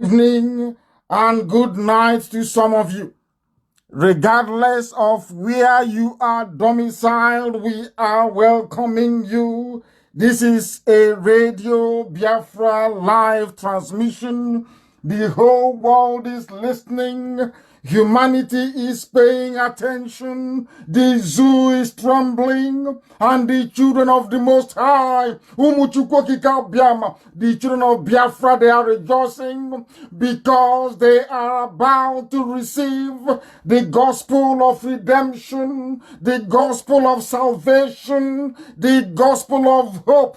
Evening and good night to some of you. Regardless of where you are domiciled, we are welcoming you. This is a Radio Biafra live transmission. The whole world is listening. Humanity is paying attention. The zoo is trembling. And the children of the Most High, the children of Biafra, they are rejoicing because they are about to receive the gospel of redemption, the gospel of salvation, the gospel of hope,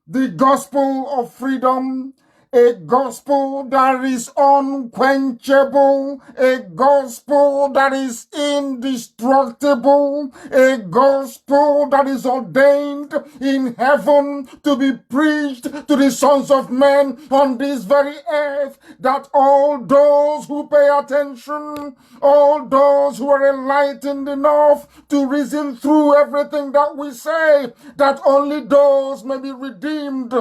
the gospel of freedom, a gospel that is unquenchable, a gospel that is indestructible, a gospel that is ordained in heaven to be preached to the sons of men on this very earth, that all those who pay attention, all those who are enlightened enough to reason through everything that we say, that only those may be redeemed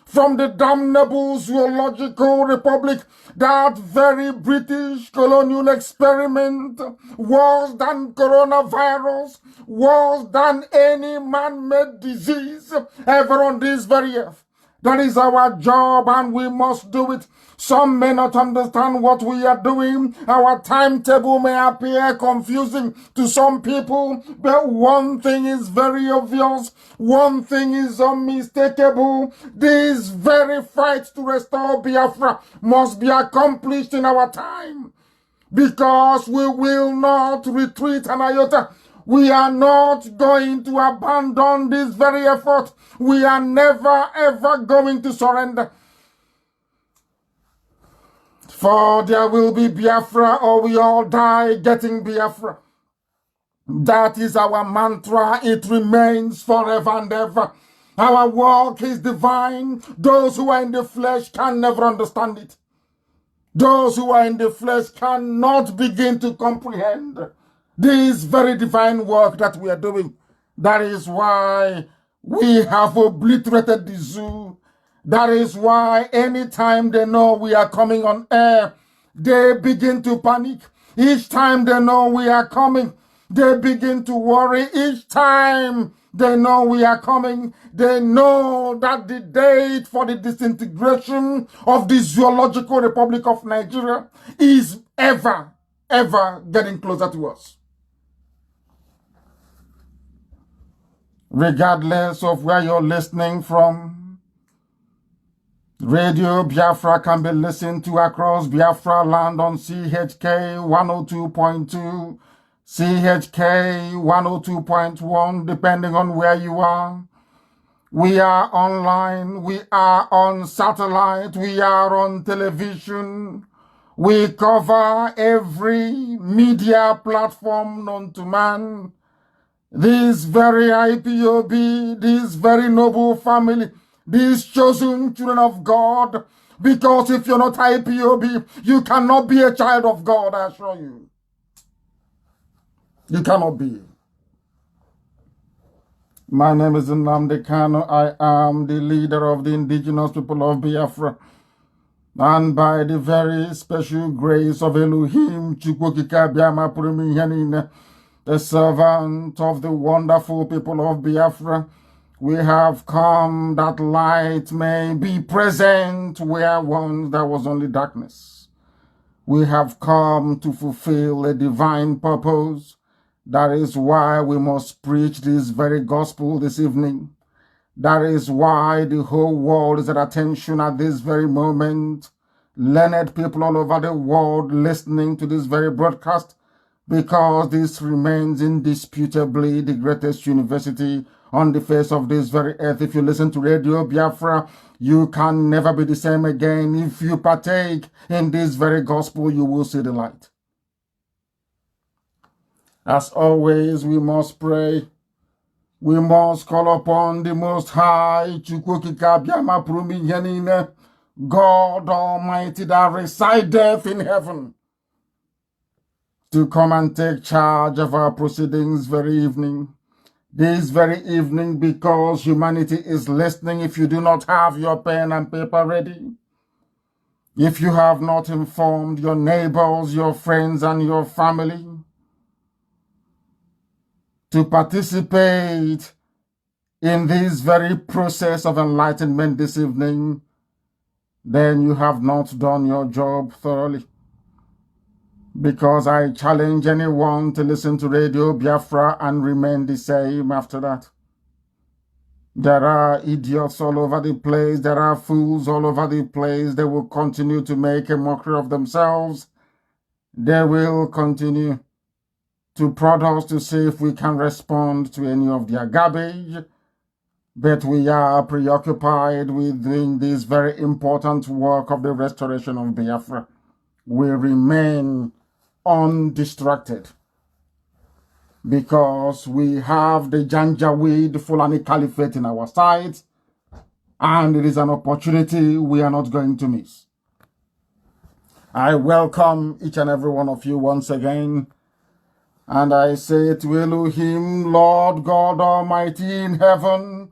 from the damnable zoological republic. That very British colonial experiment, worse than coronavirus, worse than any man-made disease ever on this very earth. That is our job and we must do it. Some may not understand what we are doing. Our timetable may appear confusing to some people, but one thing is very obvious. One thing is unmistakable. This very fight to restore Biafra must be accomplished in our time, because we will not retreat an iota. We are not going to abandon this very effort. We are never ever going to surrender. For there will be Biafra or we all die getting Biafra. That is our mantra. It remains forever and ever. Our work is divine. Those who are in the flesh can never understand it. Those who are in the flesh cannot begin to comprehend this very divine work that we are doing. That is why we have obliterated the zoo. That is why anytime they know we are coming on air, they begin to panic. Each time they know we are coming, they begin to worry. Each time they know we are coming, they know that the date for the disintegration of the Zoological Republic of Nigeria is ever getting closer to us. Regardless of where you're listening from, Radio Biafra can be listened to across Biafra land on CHK 102.2, CHK 102.1, depending on where you are. We are online, we are on satellite, we are on television. We cover every media platform known to man. This very IPOB, this very noble family, these chosen children of God, because if you're not IPOB, you cannot be a child of God, I assure you. You cannot be. My name is Nnamdi Kanu. I am the leader of the indigenous people of Biafra. And by the very special grace of Elohim, the servant of the wonderful people of Biafra, we have come that light may be present where once there was only darkness. We have come to fulfill a divine purpose. That is why we must preach this very gospel this evening. That is why the whole world is at attention at this very moment. Learned people all over the world listening to this very broadcast, because this remains indisputably the greatest university on the face of this very earth. If you listen to Radio Biafra, you can never be the same again. If you partake in this very gospel, you will see the light. As always, we must pray. We must call upon the Most High, God Almighty that resideth in heaven. to come and take charge of our proceedings this very evening, because humanity is listening. If you do not have your pen and paper ready, if you have not informed your neighbors, your friends, and your family to participate in this very process of enlightenment this evening, then you have not done your job thoroughly. Because I challenge anyone to listen to Radio Biafra and remain the same after that. There are idiots all over the place. There are fools all over the place. They will continue to make a mockery of themselves. They will continue to prod us to see if we can respond to any of their garbage. But we are preoccupied with doing this very important work of the restoration of Biafra. We remain undistracted because we have the Janjaweed Fulani Caliphate in our sight, and it is an opportunity we are not going to miss. I welcome each and every one of you once again, and I say to Elohim, Lord God Almighty in heaven,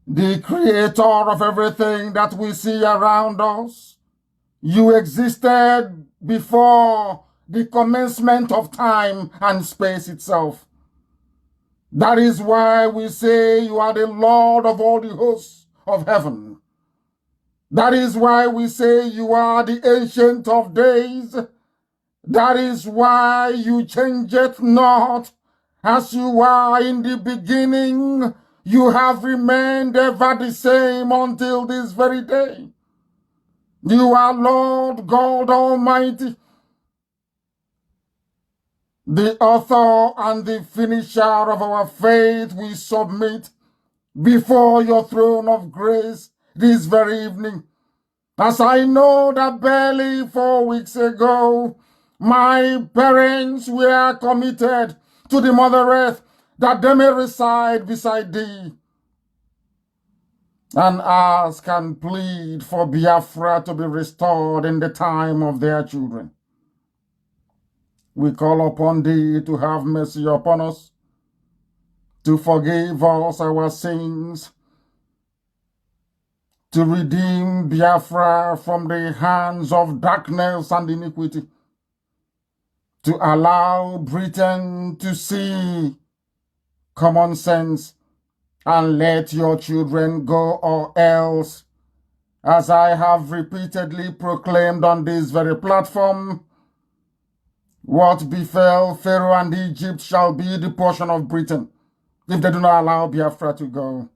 the creator of everything that we see around us, you existed before the commencement of time and space itself. That is why we say you are the Lord of all the hosts of heaven. That is why we say you are the Ancient of Days. That is why you changeth not. As you are in the beginning, you have remained ever the same until this very day. You are Lord God Almighty, the author and the finisher of our faith. We submit before your throne of grace this very evening. As I know that barely 4 weeks ago, my parents were committed to the Mother Earth, that they may reside beside thee, and ask and plead for Biafra to be restored in the time of their children. We call upon thee to have mercy upon us, to forgive us our sins, to redeem Biafra from the hands of darkness and iniquity, to allow Britain to see common sense and let your children go, or else, as I have repeatedly proclaimed on this very platform, what befell Pharaoh and Egypt shall be the portion of Britain if they do not allow Biafra to go.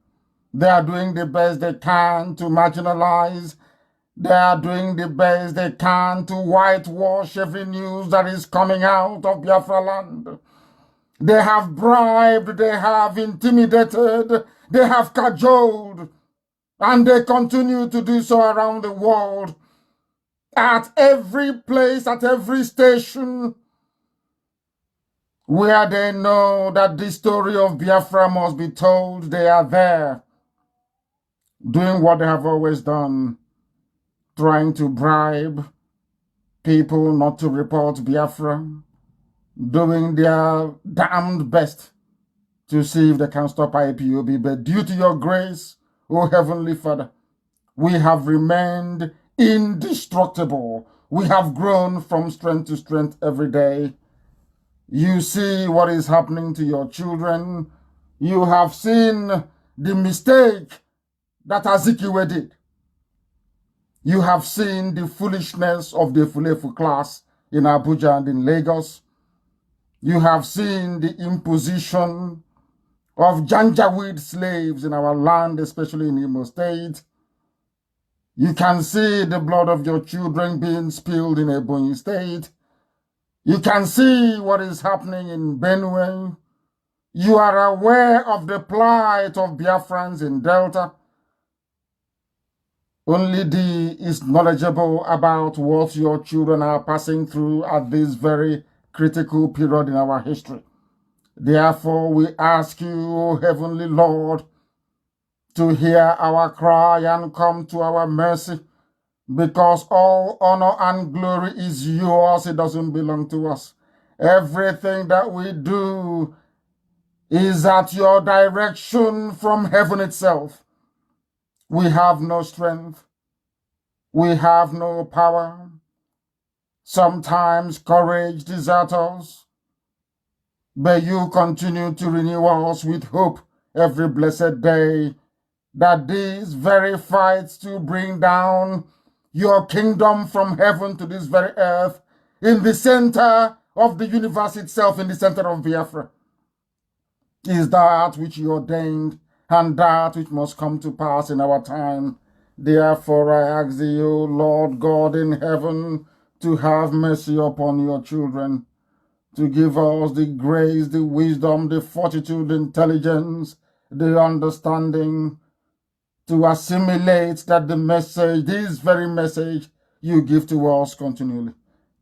They are doing the best they can to marginalize. They are doing the best they can to whitewash every news that is coming out of Biafra land. They have bribed, they have intimidated, they have cajoled, and they continue to do so around the world. At every place, at every station, where they know that the story of Biafra must be told, they are there, doing what they have always done, trying to bribe people not to report Biafra, doing their damned best to see if they can stop IPOB. But due to your grace, O Heavenly Father, we have remained indestructible. We have grown from strength to strength every day. You see what is happening to your children. You have seen the mistake that Azikiwe did. You have seen the foolishness of the Fulefu class in Abuja and in Lagos. You have seen the imposition of Janjaweed slaves in our land, especially in Imo State. You can see the blood of your children being spilled in Ebonyi State. You can see what is happening in Benue. You are aware of the plight of Biafrans in Delta. Only thee is knowledgeable about what your children are passing through at this very critical period in our history. Therefore, we ask you, O Heavenly Lord, to hear our cry and come to our mercy, because all honor and glory is yours. It doesn't belong to us. Everything that we do is at your direction from heaven itself. We have no strength. We have no power. Sometimes courage deserts us, but you continue to renew us with hope every blessed day, that these very fights to bring down your kingdom from heaven to this very earth, in the center of the universe itself, in the center of Biafra, is that which you ordained and that which must come to pass in our time. Therefore I ask thee, O Lord God in heaven, to have mercy upon your children, to give us the grace, the wisdom, the fortitude, the intelligence, the understanding, to assimilate that the message, this very message, you give to us continually,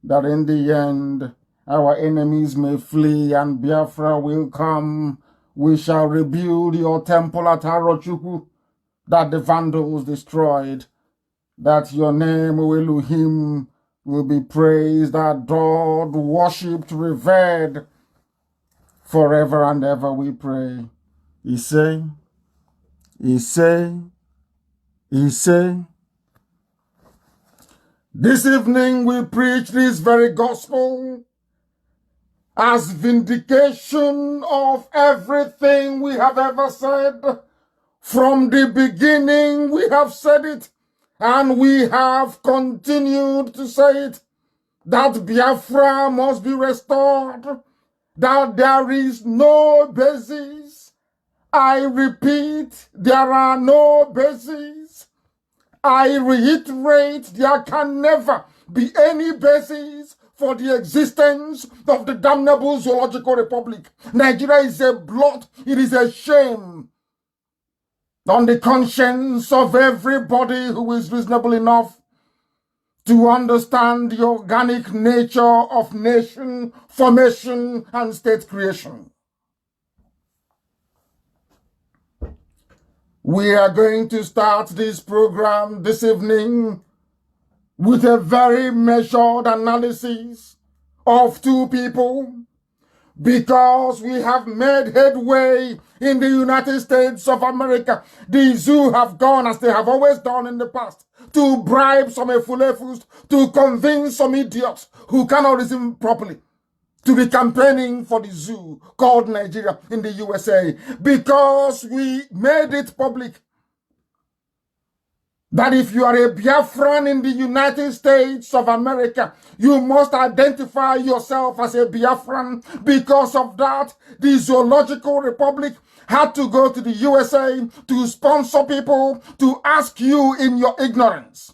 that in the end our enemies may flee and Biafra will come. We shall rebuild your temple at Arochukwu that the Vandals destroyed, that your name, O Elohim, will be praised, adored, worshipped, revered forever and ever, we pray. He say, this evening we preach this very gospel as vindication of everything we have ever said. From the beginning we have said it, and we have continued to say it, that Biafra must be restored, that there is no basis. I repeat, there are no basis. I reiterate, there can never be any basis for the existence of the damnable zoological republic. Nigeria is a blot, it is a shame on the conscience of everybody who is reasonable enough to understand the organic nature of nation formation and state creation. We are going to start this program this evening with a very measured analysis of two people, because we have made headway in the United States of America. The zoo have gone, as they have always done in the past, to bribe some efulefus, to convince some idiots who cannot reason properly, to be campaigning for the zoo called Nigeria in the USA, because we made it public that if you are a Biafran in the United States of America, you must identify yourself as a Biafran. Because of that, the Zoological Republic had to go to the USA to sponsor people to ask you in your ignorance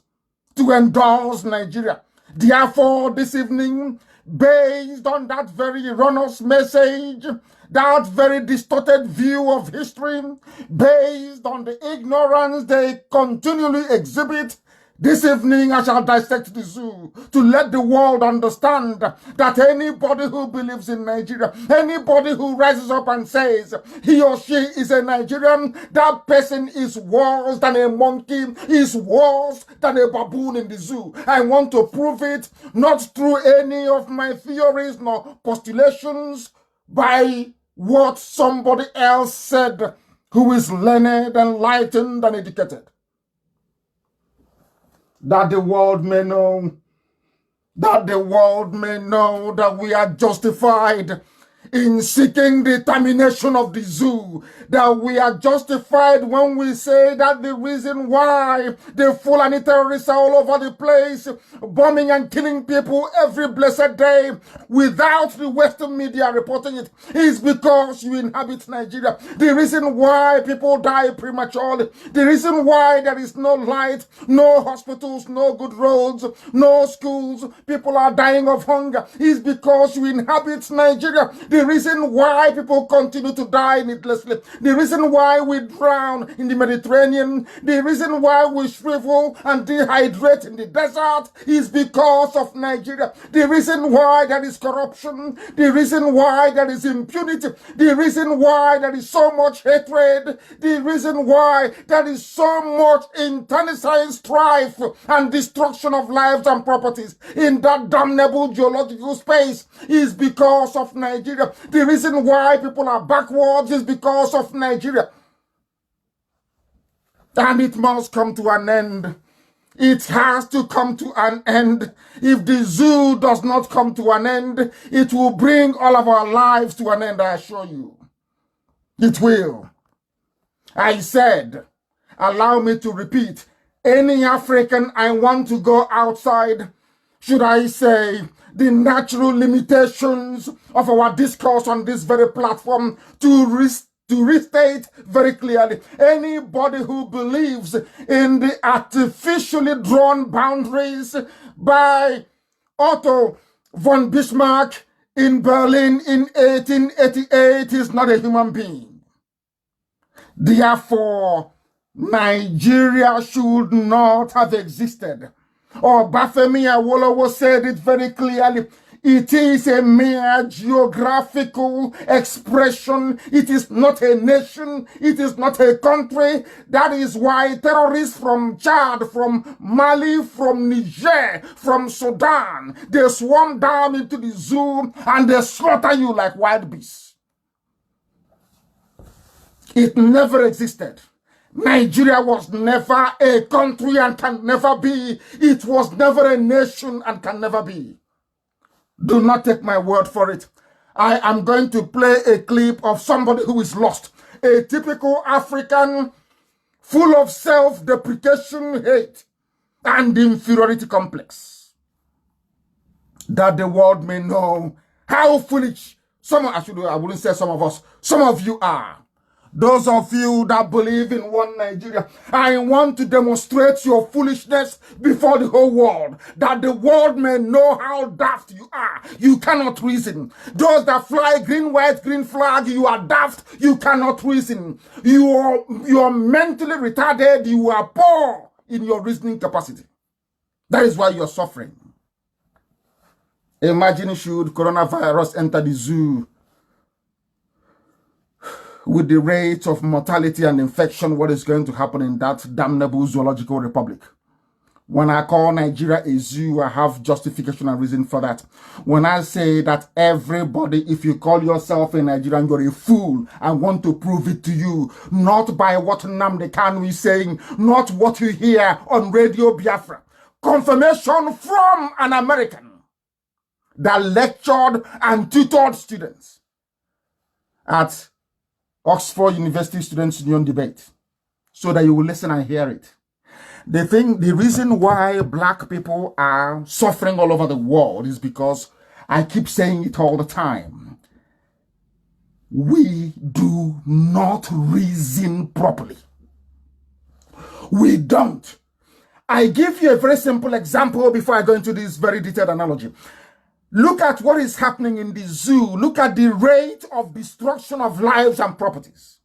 to endorse Nigeria. Therefore, this evening, based on that very erroneous message, that very distorted view of history, based on the ignorance they continually exhibit, this evening I shall dissect the zoo to let the world understand that anybody who believes in Nigeria, anybody who rises up and says he or she is a Nigerian, that person is worse than a monkey, is worse than a baboon in the zoo. I want to prove it, not through any of my theories nor postulations, by what somebody else said who is learned, enlightened, and educated. That the world may know, that we are justified in seeking the termination of the zoo, that we are justified when we say that the reason why the Fulani terrorists are all over the place, bombing and killing people every blessed day without the Western media reporting it, is because you inhabit Nigeria. The reason why people die prematurely, the reason why there is no light, no hospitals, no good roads, no schools, people are dying of hunger, is because you inhabit Nigeria. the reason why people continue to die needlessly, the reason why we drown in the Mediterranean, the reason why we shrivel and dehydrate in the desert is because of Nigeria. The reason why there is corruption, the reason why there is impunity, the reason why there is so much hatred, the reason why there is so much internecine strife and destruction of lives and properties in that damnable geological space is because of Nigeria. The reason why people are backwards is because of Nigeria. And it must come to an end. It has to come to an end. If the zoo does not come to an end, it will bring all of our lives to an end, I assure you. It will. I said, allow me to repeat, any African I want to go outside, should I say, the natural limitations of our discourse on this very platform to restate very clearly, anybody who believes in the artificially drawn boundaries by Otto von Bismarck in Berlin in 1888 is not a human being. Therefore, Nigeria should not have existed. Or Bafemi Awolowo said it very clearly. It is a mere geographical expression. It is not a nation. It is not a country. That is why terrorists from Chad, from Mali, from Niger, from Sudan, they swarm down into the zoo and they slaughter you like wild beasts. It never existed. Nigeria was never a country and can never be. It was never a nation and can never be. Do not take my word for it. I am going to play a clip of somebody who is lost. A typical African full of self-deprecation, hate, and inferiority complex. That the world may know how foolish I wouldn't say some of us, some of you are. Those of you that believe in one Nigeria, I want to demonstrate your foolishness before the whole world, that the world may know how daft you are. You cannot reason. Those that fly green, white, green flag, you are daft. You cannot reason. You are mentally retarded. You are poor in your reasoning capacity. That is why you're suffering. Imagine should coronavirus enter the zoo with the rate of mortality and infection, what is going to happen in that damnable zoological republic? When I call Nigeria a zoo, I have justification and reason for that. When I say that everybody, if you call yourself a Nigerian, you're a fool, I want to prove it to you. Not by what Nnamdi Kanu is saying, not what you hear on Radio Biafra. Confirmation from an American that lectured and tutored students at Oxford University Students' Union debate, so that you will listen and hear it. The reason why black people are suffering all over the world is because I keep saying it all the time. We do not reason properly. We don't. I give you a very simple example before I go into this very detailed analogy. Look at what is happening in the zoo. Look at the rate of destruction of lives and properties.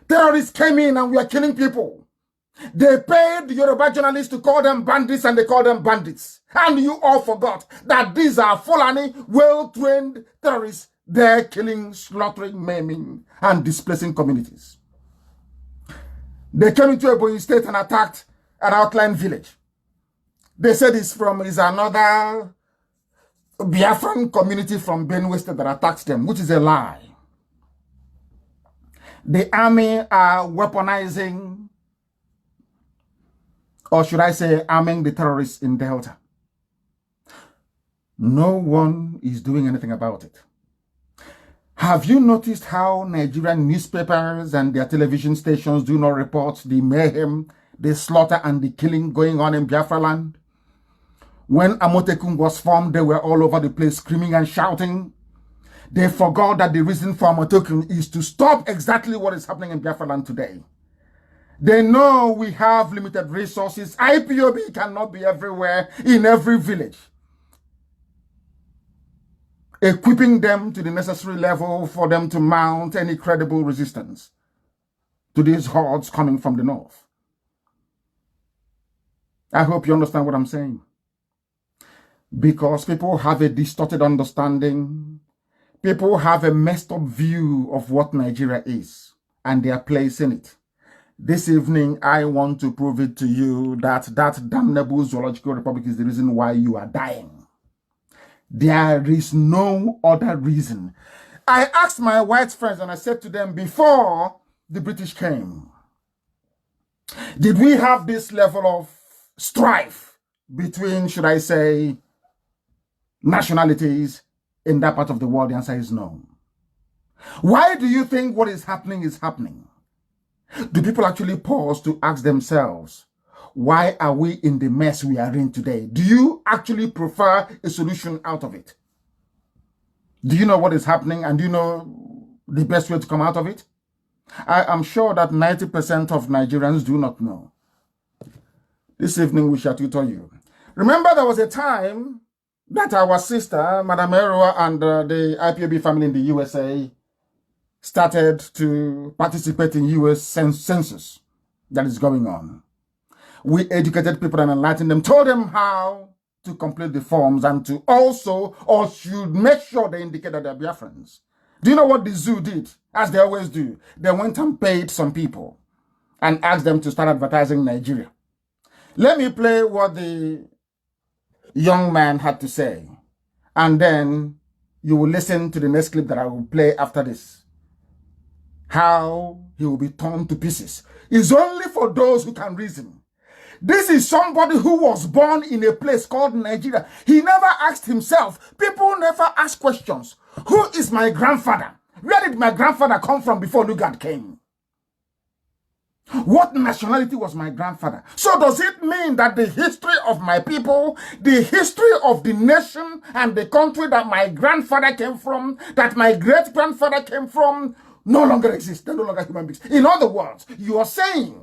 Terrorists came in and we are killing people. They paid the Yoruba journalists to call them bandits and they call them bandits. And you all forgot that these are Fulani, well-trained terrorists. They're killing, slaughtering, maiming, and displacing communities. They came into Ebonyi State and attacked an outlying village. They said it's another Biafran community from Benue State that attacked them, which is a lie. The army are weaponizing, or should I say, arming the terrorists in Delta. No one is doing anything about it. Have you noticed how Nigerian newspapers and their television stations do not report the mayhem, the slaughter, and the killing going on in Biafra land? When Amotekun was formed, they were all over the place screaming and shouting. They forgot that the reason for Amotekun is to stop exactly what is happening in Biafra land today. They know we have limited resources. IPOB cannot be everywhere in every village. equipping them to the necessary level for them to mount any credible resistance to these hordes coming from the north. I hope you understand what I'm saying. Because people have a distorted understanding. People have a messed up view of what Nigeria is, and they are placing it. This evening, I want to prove it to you that that damnable zoological republic is the reason why you are dying. There is no other reason. I asked my white friends and I said to them before the British came, did we have this level of strife between, should I say, nationalities in that part of the world? The answer is no. Why do you think what is happening is happening? Do people actually pause to ask themselves, why are we in the mess we are in today? Do you actually prefer a solution out of it? Do you know what is happening, and do you know the best way to come out of it? I am sure that 90% of Nigerians do not know. This evening we shall tutor you. Remember, there was a time that our sister, Madam Erua, and the IPOB family in the USA started to participate in US census that is going on. We educated people and enlightened them, told them how to complete the forms and to also, or should make sure they indicate that they're Biafrans. Do you know what the zoo did? As they always do, they went and paid some people and asked them to start advertising Nigeria. Let me play what the young man had to say, and then you will listen to the next clip that I will play after this. How he will be torn to pieces. It's only for those who can reason. This is somebody who was born in a place called Nigeria. He never asked himself. People never ask questions. Who is my grandfather? Where did my grandfather come from before Lugard came? What nationality was my grandfather? So does it mean that the history of my people, the history of the nation and the country that my grandfather came from, that my great-grandfather came from, no longer exists? They're no longer human beings. In other words, you are saying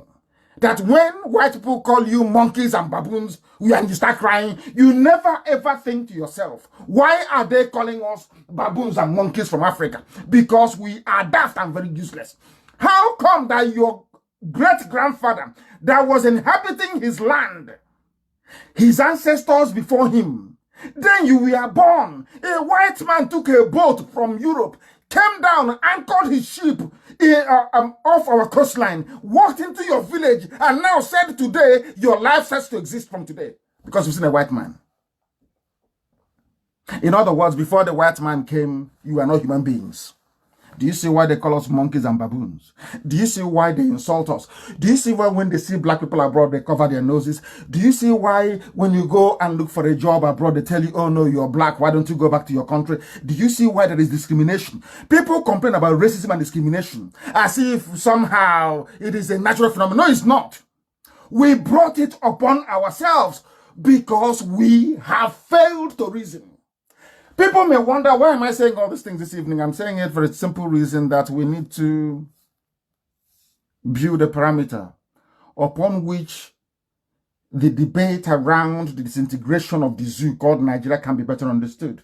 that when white people call you monkeys and baboons and you start crying, you never ever think to yourself, why are they calling us baboons and monkeys from Africa? Because we are daft and very useless. How come that your great-grandfather that was inhabiting his land, his ancestors before him, then you were born, a white man took a boat from Europe, came down, anchored his ship off our coastline, walked into your village, and now said today, your life has to exist from today because you've seen a white man. In other words, before the white man came, you were not human beings. Do you see why they call us monkeys and baboons? Do you see why they insult us? Do you see why when they see black people abroad, they cover their noses? Do you see why when you go and look for a job abroad, they tell you, oh no, you're black, why don't you go back to your country? Do you see why there is discrimination? People complain about racism and discrimination as if somehow it is a natural phenomenon. No, it's not. We brought it upon ourselves because we have failed to reason. People may wonder, why am I saying all these things this evening? I'm saying it for a simple reason that we need to build a parameter upon which the debate around the disintegration of the zoo called Nigeria can be better understood.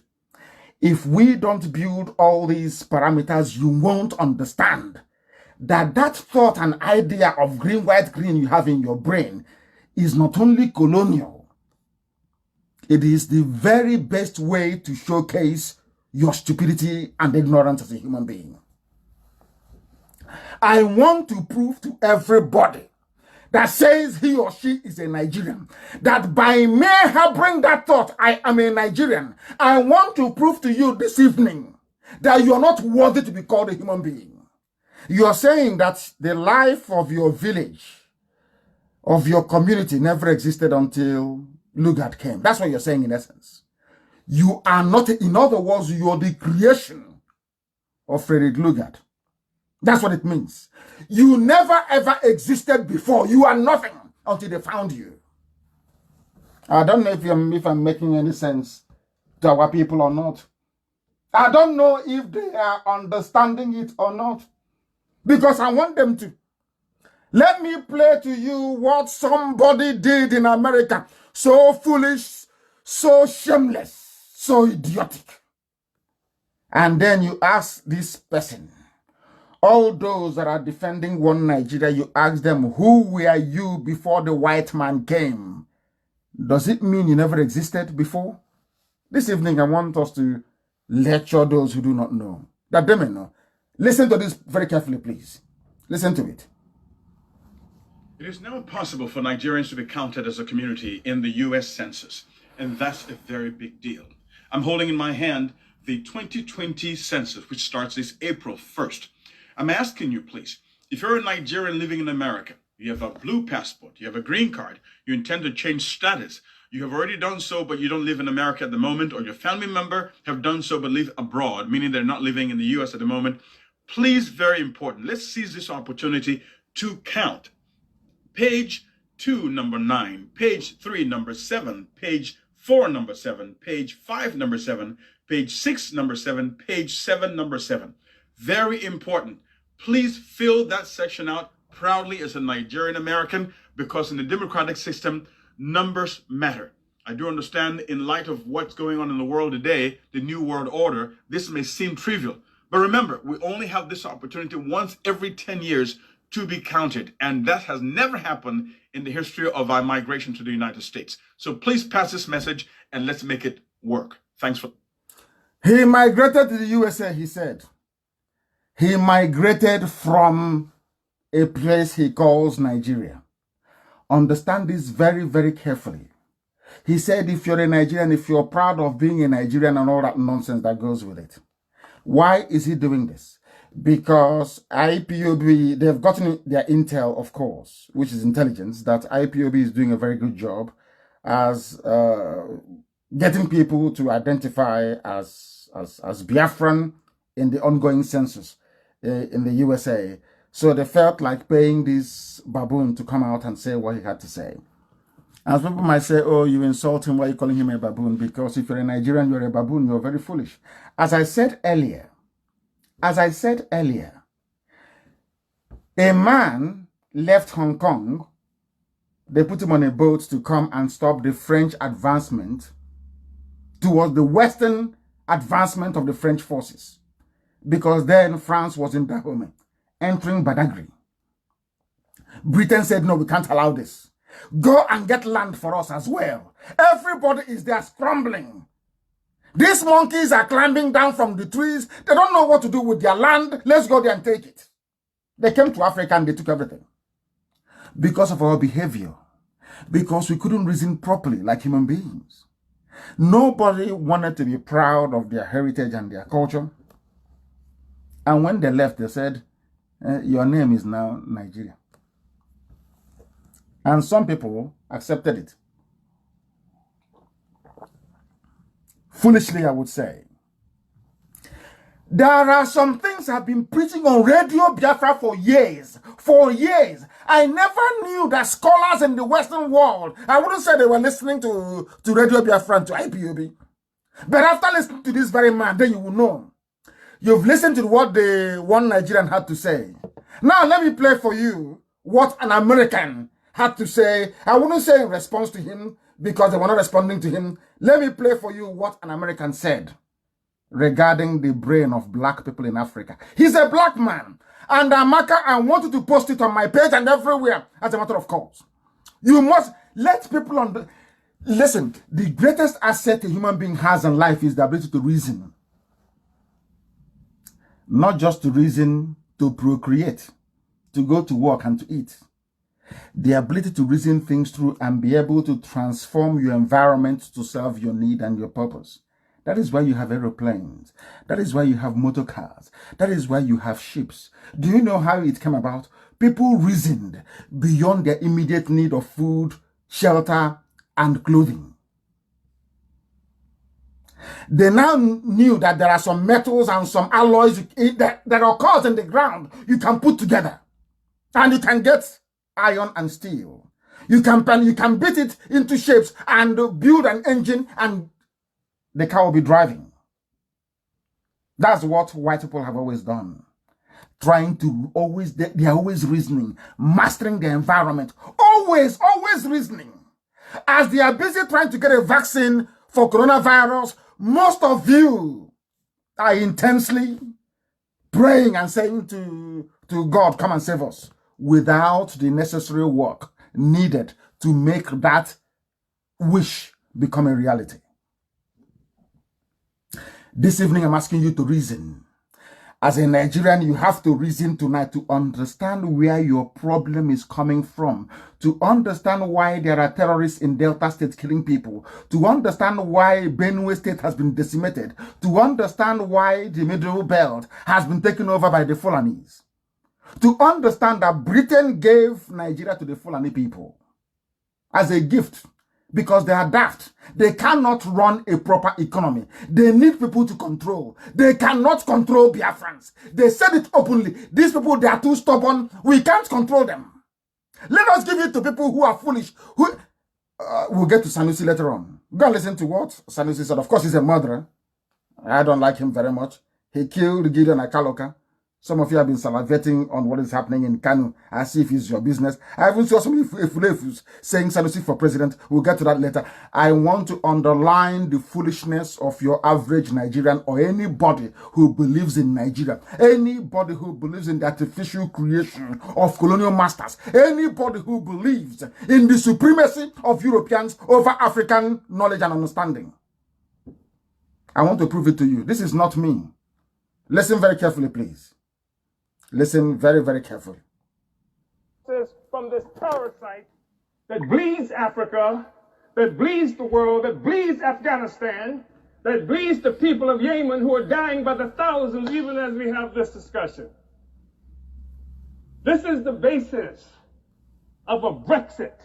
If we don't build all these parameters, you won't understand that that thought and idea of green, white, green you have in your brain is not only colonial. It is the very best way to showcase your stupidity and ignorance as a human being. I want to prove to everybody that says he or she is a Nigerian, that by mere harboring that thought, I am a Nigerian, I want to prove to you this evening that you are not worthy to be called a human being. You are saying that the life of your village, of your community, never existed until Lugard came. That's what you're saying in essence. You are not, in other words, you are the creation of Frederick Lugard. That's what it means. You never ever existed before. You are nothing until they found you. I don't know if I'm making any sense to our people or not. I don't know if they are understanding it or not, because I want them to. Let me play to you what somebody did in America. So foolish, so shameless, so idiotic. And then you ask this person, all those that are defending one Nigeria, you ask them, who were you before the white man came? Does it mean you never existed before? This evening, I want us to lecture those who do not know, that they may know. Listen to this very carefully, please. Listen to it. It is now possible for Nigerians to be counted as a community in the U.S. Census, and that's a very big deal. I'm holding in my hand the 2020 census, which starts this April 1st. I'm asking you, please, if you're a Nigerian living in America, you have a blue passport, you have a green card, you intend to change status, you have already done so, but you don't live in America at the moment, or your family member have done so but live abroad, meaning they're not living in the U.S. at the moment, please, very important, let's seize this opportunity to count. Page 2, number 9, page 3, number 7, page 4, number 7, page 5, number 7, page 6, number 7, page 7, number 7. Very important. Please fill that section out proudly as a Nigerian American, because in the democratic system, numbers matter. I do understand, in light of what's going on in the world today, the New World Order, this may seem trivial. But remember, we only have this opportunity once every 10 years to be counted. And that has never happened in the history of our migration to the United States. So please pass this message and let's make it work. Thanks for... He migrated to the USA, he said. He migrated from a place he calls Nigeria. Understand this very, very carefully. He said, if you're a Nigerian, if you're proud of being a Nigerian and all that nonsense that goes with it. Why is he doing this? Because IPOB, they've gotten their intel, of course, which is intelligence, that IPOB is doing a very good job as getting people to identify as Biafran in the ongoing census in the USA. So they felt like paying this baboon to come out and say what he had to say. As people might say, oh, you insult him, why are you calling him a baboon? Because if you're a Nigerian, you're a baboon, you're very foolish. As I said earlier, a man left Hong Kong. They put him on a boat to come and stop the French advancement towards the Western advancement of the French forces. Because then France was in Dahomey, entering Badagry. Britain said, no, we can't allow this. Go and get land for us as well. Everybody is there scrambling. These monkeys are climbing down from the trees. They don't know what to do with their land. Let's go there and take it. They came to Africa and they took everything. Because of our behavior. Because we couldn't reason properly like human beings. Nobody wanted to be proud of their heritage and their culture. And when they left, they said, your name is now Nigeria. And some people accepted it. Foolishly, I would say. There are some things I've been preaching on Radio Biafra for years. For years. I never knew that scholars in the Western world, I wouldn't say they were listening to Radio Biafra and to IPOB. But after listening to this very man, then you will know. You've listened to what the one Nigerian had to say. Now let me play for you what an American had to say. I wouldn't say in response to him because they were not responding to him. Let me play for you what an American said regarding the brain of black people in Africa. He's a black man. And Amaka, I wanted to post it on my page and everywhere as a matter of course. You must let people listen, the greatest asset a human being has in life is the ability to reason. Not just to reason, to procreate, to go to work and to eat. The ability to reason things through and be able to transform your environment to serve your need and your purpose. That is why you have aeroplanes. That is why you have motor cars. That is why you have ships. Do you know how it came about? People reasoned beyond their immediate need of food, shelter, and clothing. They now knew that there are some metals and some alloys that occurs in the ground you can put together. And you can get iron and steel. You can beat it into shapes and build an engine and the car will be driving. That's what white people have always done. Trying to they are always reasoning, mastering the environment. Always reasoning. As they are busy trying to get a vaccine for coronavirus, most of you are intensely praying and saying to God, come and save us, without the necessary work needed to make that wish become a reality. This evening, I'm asking you to reason. As a Nigerian, you have to reason tonight to understand where your problem is coming from, to understand why there are terrorists in Delta State killing people, to understand why Benue State has been decimated, to understand why the Middle Belt has been taken over by the Fulanis, to understand that Britain gave Nigeria to the Fulani people as a gift because they are daft. They cannot run a proper economy. They need people to control. They cannot control Biafrans. They said it openly. These people, they are too stubborn. We can't control them. Let us give it to people who are foolish. We'll get to Sanusi later on. Go and listen to what Sanusi said. Of course, he's a murderer. I don't like him very much. He killed Gideon Akaloka. Some of you have been salivating on what is happening in Kanu as if it's your business. I even saw some ifulefus saying Sanusi for president. We'll get to that later. I want to underline the foolishness of your average Nigerian or anybody who believes in Nigeria. Anybody who believes in the artificial creation of colonial masters. Anybody who believes in the supremacy of Europeans over African knowledge and understanding. I want to prove it to you. This is not me. Listen very carefully, please. Listen very, very carefully. From this parasite that bleeds Africa, that bleeds the world, that bleeds Afghanistan, that bleeds the people of Yemen who are dying by the thousands even as we have this discussion. This is the basis of a Brexit.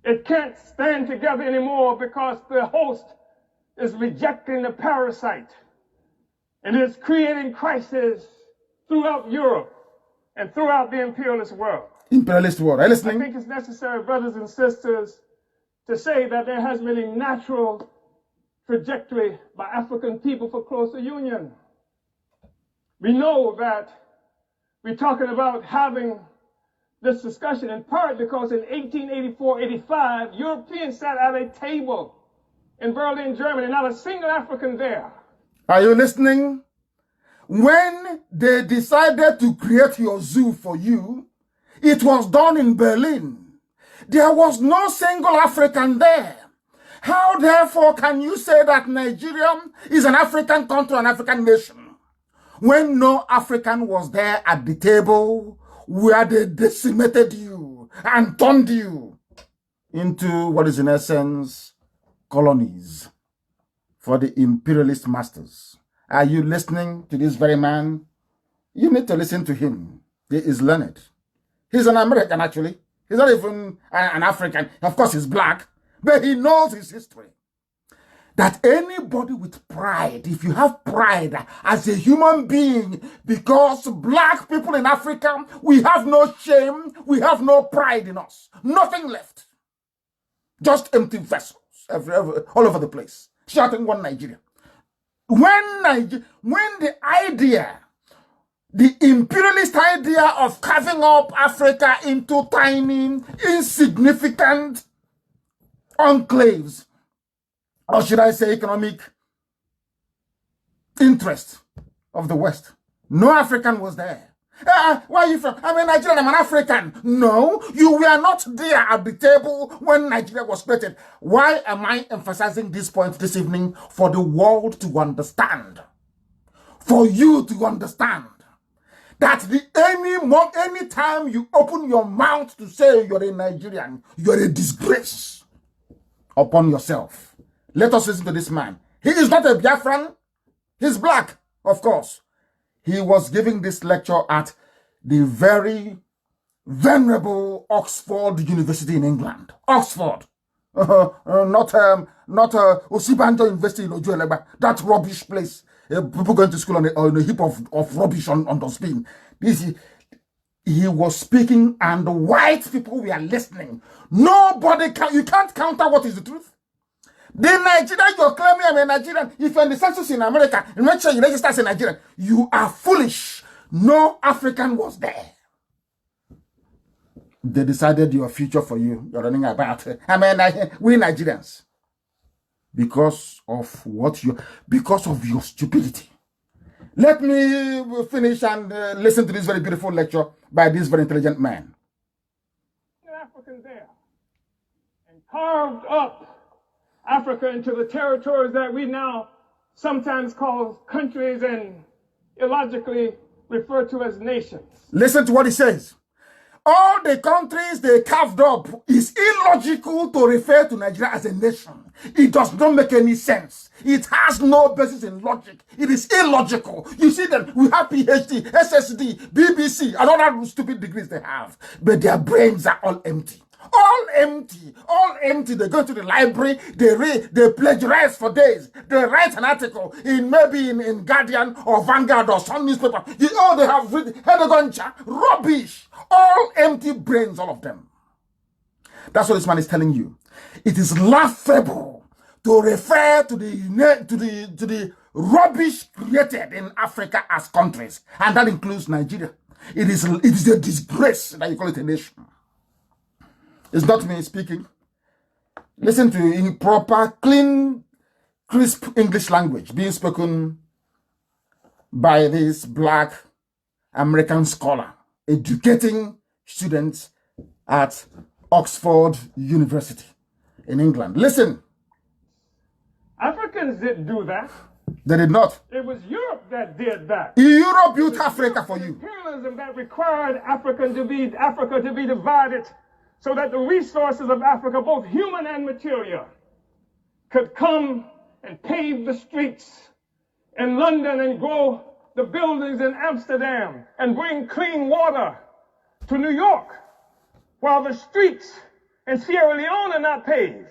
It can't stand together anymore because the host is rejecting the parasite and is creating crisis throughout Europe and throughout the imperialist world. Imperialist world. Are you listening? I think it's necessary, brothers and sisters, to say that there has been a natural trajectory by African people for closer union. We know that we're talking about having this discussion in part because in 1884-85, Europeans sat at a table in Berlin, Germany, not a single African there. Are you listening? When they decided to create your zoo for you, it was done in Berlin. There was no single African there. How therefore can you say that Nigeria is an African country, an African nation, when no African was there at the table where they decimated you and turned you into what is in essence colonies for the imperialist masters? Are you listening to this very man? You need to listen to him. He is learned. He's an American, actually. He's not even an African. Of course, he's black, but he knows his history. That anybody with pride, if you have pride as a human being, because black people in Africa, we have no shame, we have no pride in us. Nothing left. Just empty vessels all over the place, shouting one Nigeria. When the idea, the imperialist idea of carving up Africa into tiny, insignificant enclaves, or should I say economic interest of the West, no African was there. Where are you from? I'm a Nigerian, I'm an African. No, you were not there at the table when Nigeria was created. Why am I emphasizing this point this evening? For the world to understand. For you to understand that any time you open your mouth to say you're a Nigerian, you're a disgrace upon yourself. Let us listen to this man. He is not a Biafran. He's black, of course. He was giving this lecture at the very venerable Oxford University in England. Oxford. Not Osibanjo University in Ojuelegba. That rubbish place. People going to school on a heap of rubbish on the spin. He was speaking and the white people were listening. You can't counter what is the truth. The Nigerian, you're claiming I'm a Nigerian. If you're in the census in America, and make sure you register as a Nigerian, you are foolish. No African was there. They decided your future for you. You're running about. We Nigerians. Because of your stupidity. Let me finish and listen to this very beautiful lecture by this very intelligent man. Africans there and carved up Africa into the territories that we now sometimes call countries and illogically refer to as nations. Listen to what he says. All the countries they carved up is illogical to refer to Nigeria as a nation. It does not make any sense. It has no basis in logic. It is illogical. You see that we have PhD, SSD, BBC, and all that stupid degrees they have, but their brains are all empty. All empty, all empty. They go to the library, they read, they plagiarize for days. They write an article in maybe in Guardian or Vanguard or some newspaper. You know they have read Hedogoncha, rubbish, all empty brains, all of them. That's what this man is telling you. It is laughable to refer to the rubbish created in Africa as countries, and that includes Nigeria. It is a disgrace that you call it a nation. It's not me speaking. Listen to in proper, clean, crisp English language being spoken by this black American scholar educating students at Oxford University in England. Listen. Africans didn't do that. They did not. It was Europe that did that. Europe built Africa for you. Imperialism that required Africa to be divided so that the resources of Africa, both human and material, could come and pave the streets in London and grow the buildings in Amsterdam and bring clean water to New York, while the streets in Sierra Leone are not paved.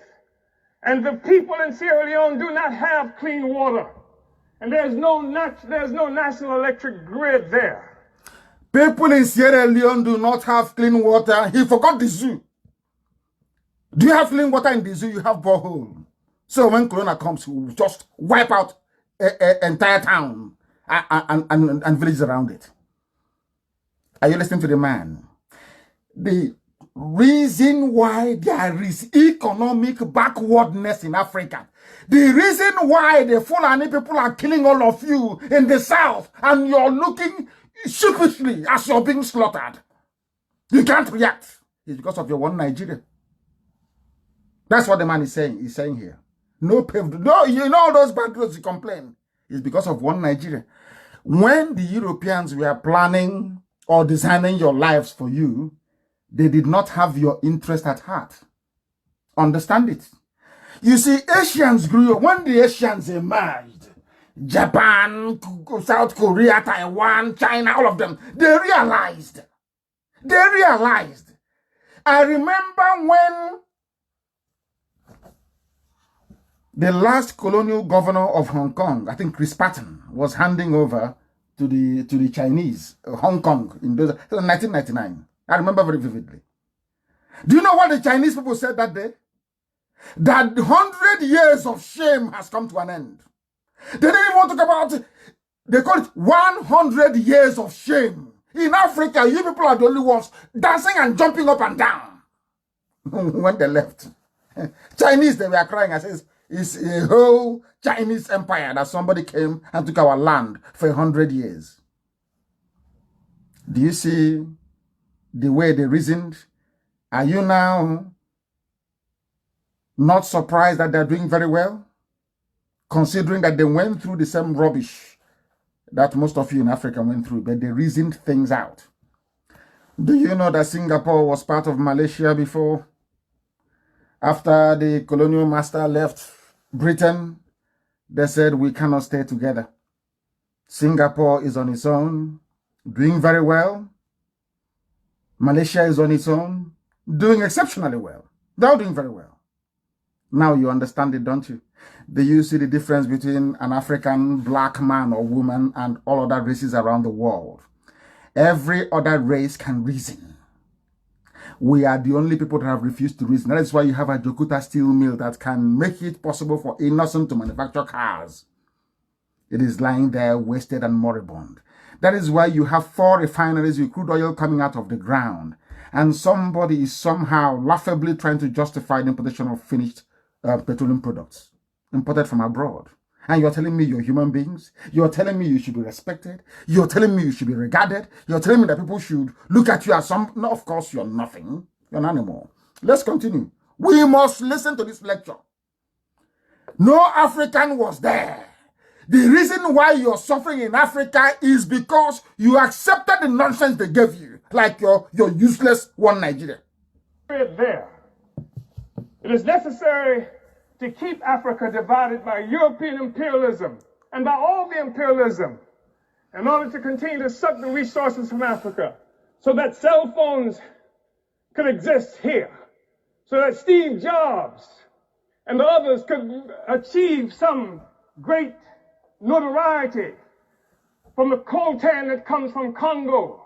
And the people in Sierra Leone do not have clean water. And there's no national electric grid there. People in Sierra Leone do not have clean water. He forgot the zoo. Do you have clean water in the zoo? You have borehole. So when Corona comes, we will just wipe out an entire town and villages around it. Are you listening to the man? The reason why there is economic backwardness in Africa, the reason why the Fulani people are killing all of you in the south and you're looking sheepishly as you're being slaughtered, you can't react, is because of your one Nigeria. That's what the man is saying. He's saying here. No paved, no, you know those bad roads you complain. It's because of one Nigeria. When the Europeans were planning or designing your lives for you, they did not have your interest at heart. Understand it. You see, Asians grew up. When the Asians emerged, Japan, South Korea, Taiwan, China, all of them, they realized. I remember when the last colonial governor of Hong Kong, I think Chris Patton, was handing over to the Chinese, Hong Kong, in 1999. I remember very vividly. Do you know what the Chinese people said that day? That 100 years of shame has come to an end. They didn't even want to talk about it. They call it 100 years of shame. In Africa, you people are the only ones dancing and jumping up and down. When they left, Chinese, they were crying and says, it's a whole Chinese empire that somebody came and took our land for 100 years. Do you see the way they reasoned? Are you now not surprised that they're doing very well? Considering that they went through the same rubbish that most of you in Africa went through, but they reasoned things out. Do you know that Singapore was part of Malaysia before? After the colonial master left Britain, they said, we cannot stay together. Singapore is on its own, doing very well. Malaysia is on its own, doing exceptionally well. They're doing very well. Now you understand it, don't you? Do you see the difference between an African black man or woman and all other races around the world? Every other race can reason. We are the only people that have refused to reason. That is why you have a Jokuta steel mill that can make it possible for innocent to manufacture cars. It is lying there wasted and moribund. That is why you have 4 refineries with crude oil coming out of the ground. And somebody is somehow laughably trying to justify the importation of finished petroleum products imported from abroad. And you're telling me you're human beings? You're telling me you should be respected? You're telling me you should be regarded? You're telling me that people should look at you as some... No, of course, you're nothing. You're an animal. Let's continue. We must listen to this lecture. No African was there. The reason why you're suffering in Africa is because you accepted the nonsense they gave you, like your useless one Nigeria. There. It is necessary to keep Africa divided by European imperialism and by all the imperialism in order to continue to suck the resources from Africa so that cell phones could exist here, so that Steve Jobs and the others could achieve some great notoriety from the coltan that comes from Congo,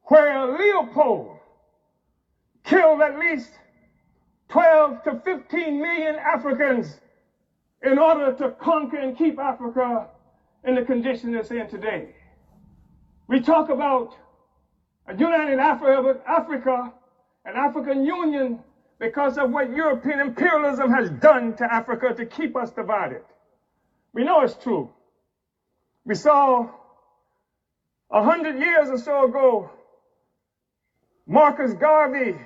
where Leopold killed at least 12 to 15 million Africans in order to conquer and keep Africa in the condition it's in today. We talk about a united Africa, an African Union, because of what European imperialism has done to Africa to keep us divided. We know it's true. We saw 100 years or so ago, Marcus Garvey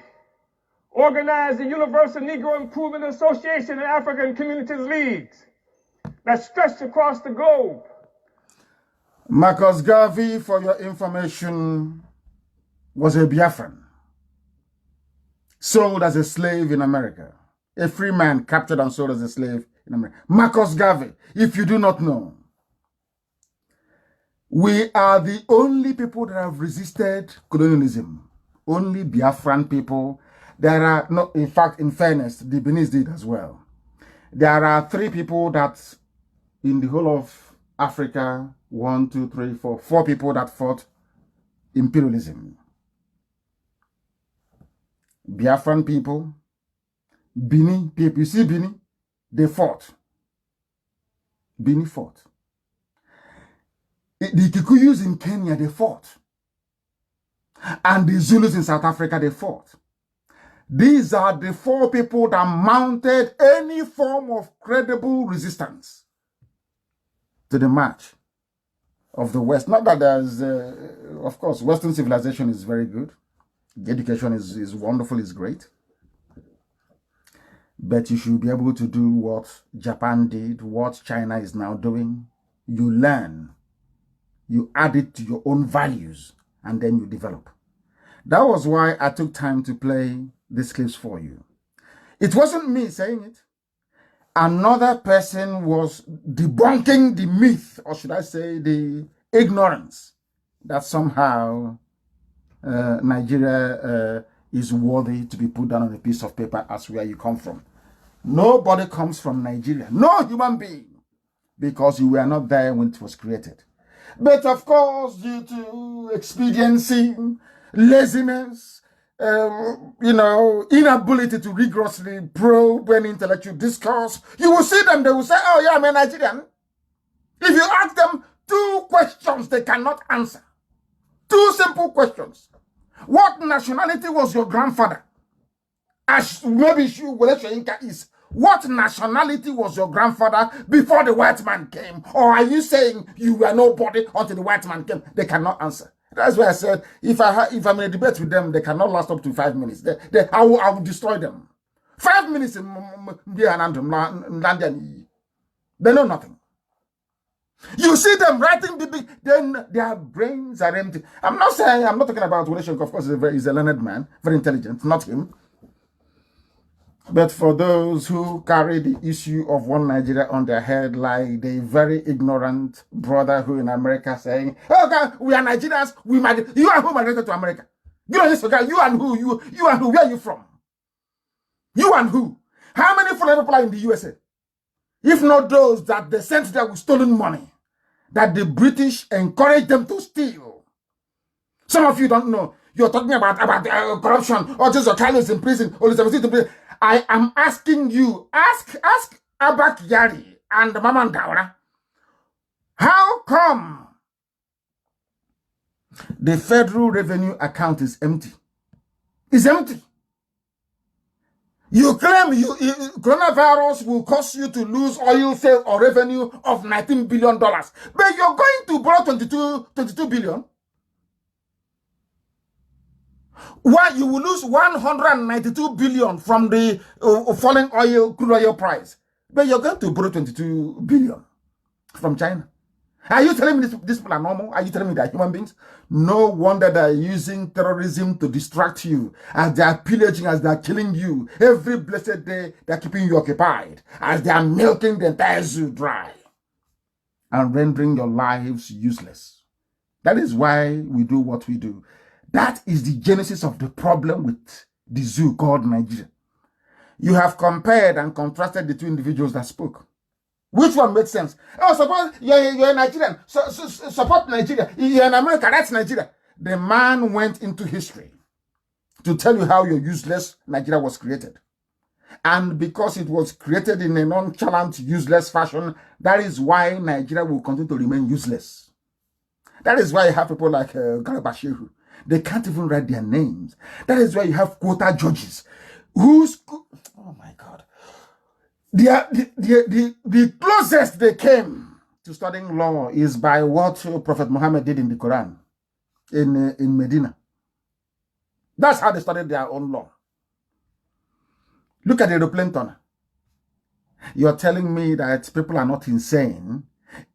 organized the Universal Negro Improvement Association and African Communities Leagues that stretched across the globe. Marcus Garvey, for your information, was a Biafran, sold as a slave in America. A free man captured and sold as a slave in America. Marcus Garvey, if you do not know, we are the only people that have resisted colonialism. Only Biafran people. There are, no, in fact, in fairness, the Benin did as well. There are 3 people that, in the whole of Africa, 1, 2, 3, 4 people that fought imperialism. Biafran people, Benin people. You see Benin? They fought. Benin fought. The Kikuyus in Kenya, they fought. And the Zulus in South Africa, they fought. These are the 4 people that mounted any form of credible resistance to the march of the West. Not that there's, of course, Western civilization is very good. The education is wonderful, is great. But you should be able to do what Japan did, what China is now doing. You learn, you add it to your own values, and then you develop. That was why I took time to play these clips for you. It wasn't me saying it. Another person was debunking the myth, or should I say the ignorance, that somehow Nigeria is worthy to be put down on a piece of paper as where you come from. Nobody comes from Nigeria. No human being. Because you were not there when it was created. But of course, due to expediency, laziness, inability to rigorously probe any intellectual discourse, you will see them, they will say, oh yeah, I'm a Nigerian. If you ask them 2 questions, they cannot answer. 2 simple questions. What nationality was your grandfather? As maybe is. What nationality was your grandfather before the white man came? Or are you saying you were nobody until the white man came? They cannot answer. That's why I said, if I'm in a debate with them, they cannot last up to 5 minutes. I will destroy them. 5 minutes in they know nothing. You see them writing then their brains are empty. I'm not talking about Wole. Of course, he's a learned man, very intelligent, not him. But for those who carry the issue of one Nigeria on their head, like the very ignorant brother who in America saying, "Oh God, we are Nigerians. You and who migrated to America? You know this guy. You and who? You and who? Where are you from? You and who? How many foreign people are in the USA? If not those that they sent there with stolen money, that the British encouraged them to steal. Some of you don't know. You're talking about corruption, or just Carlos in prison, or Elizabeth in prison. I am asking you, ask Abak Yari and Mama Ndaura, how come the federal revenue account is empty? It's empty. You claim coronavirus will cause you to lose oil sales or revenue of $19 billion, but you're going to borrow 22 billion. Why you will lose 192 billion from the falling crude oil price, but you're going to borrow 22 billion from China. Are you telling me these people are normal? Are you telling me they're human beings? No wonder they're using terrorism to distract you, as they are pillaging, as they are killing you. Every blessed day, they're keeping you occupied, as they are milking the entire zoo dry and rendering your lives useless. That is why we do what we do. That is the genesis of the problem with the zoo called Nigeria. You have compared and contrasted the two individuals that spoke. Which one makes sense? Oh, suppose you're a Nigerian. So support Nigeria. You're in America. That's Nigeria. The man went into history to tell you how your useless Nigeria was created. And because it was created in a nonchalant, useless fashion, that is why Nigeria will continue to remain useless. That is why you have people like Garabashehu. They can't even write their names. That is why you have quota judges. Oh my God. The closest they came to studying law is by what Prophet Muhammad did in the Quran in Medina. That's how they studied their own law. Look at the aeroplane tunnel. You're telling me that people are not insane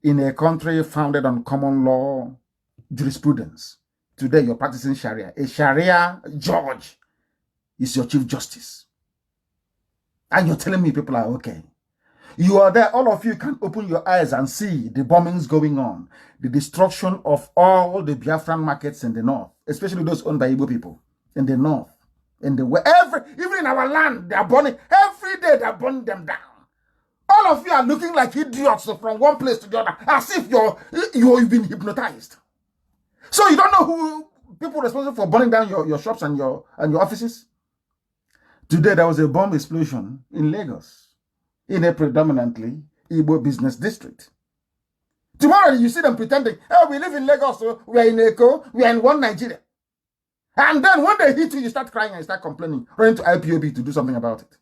in a country founded on common law jurisprudence. Today you're practicing Sharia. A Sharia judge is your chief justice. And you're telling me people are okay. You are there, all of you can open your eyes and see the bombings going on, the destruction of all the Biafran markets in the north, especially those owned by Igbo people in the north, in the west. Even in our land, they are burning. Every day they're burning them down. All of you are looking like idiots from one place to the other, as if you've been hypnotized. So you don't know who people responsible for burning down your shops and your offices? Today, there was a bomb explosion in Lagos, in a predominantly Igbo business district. Tomorrow, you see them pretending, oh, we live in Lagos, so we are in Eko, we are in one Nigeria. And then when they hit you, you start crying and start complaining, running to IPOB to do something about it.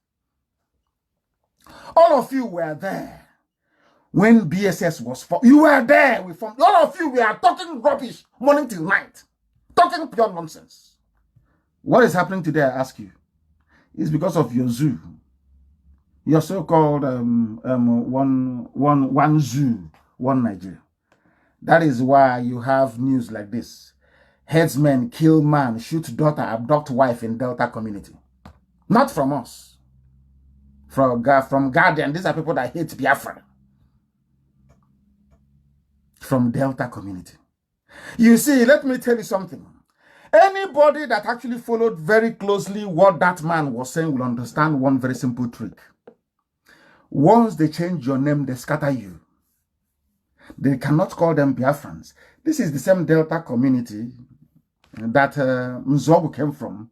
All of you were there when BSS was formed. You were there. All of you were talking rubbish morning till night, talking pure nonsense. What is happening today, I ask you? It's because of your zoo, your so-called one zoo, one Nigeria. That is why you have news like this. Headsmen kill man, shoot daughter, abduct wife in Delta community. Not from us. From Guardian. These are people that hate Biafra. From Delta community. You see, let me tell you something. Anybody that actually followed very closely what that man was saying will understand one very simple trick. Once they change your name, they scatter you. They cannot call them Biafrans. This is the same Delta community that Mzogu came from.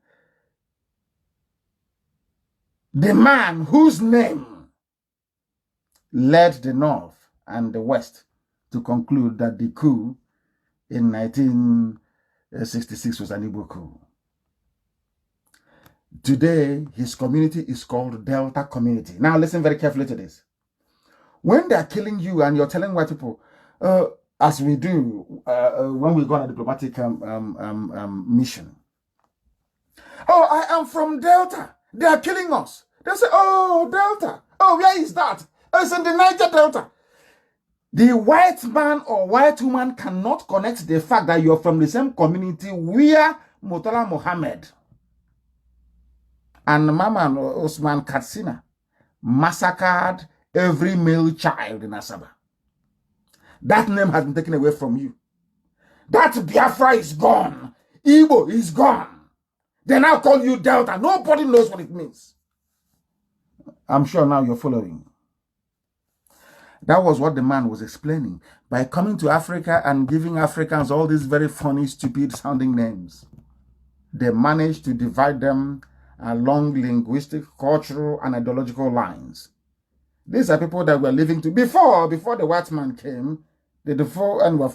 The man whose name led the North and the West to conclude that the coup in 1966 was an Igbo coup. Today, his community is called Delta Community. Now, listen very carefully to this. When they're killing you and you're telling white people, as we do when we go on a diplomatic mission, oh, I am from Delta. They are killing us. They say, oh, Delta. Oh, where is that? Oh, it's in the Niger Delta. The white man or white woman cannot connect the fact that you're from the same community where Murtala Mohammed and Maman Osman Katsina massacred every male child in Asaba. That name has been taken away from you. That Biafra is gone. Igbo is gone. They now call you Delta. Nobody knows what it means. I'm sure now you're following. That was what the man was explaining. By coming to Africa and giving Africans all these very funny, stupid sounding names, they managed to divide them along linguistic, cultural, and ideological lines. These are people that were living to before the white man came. And of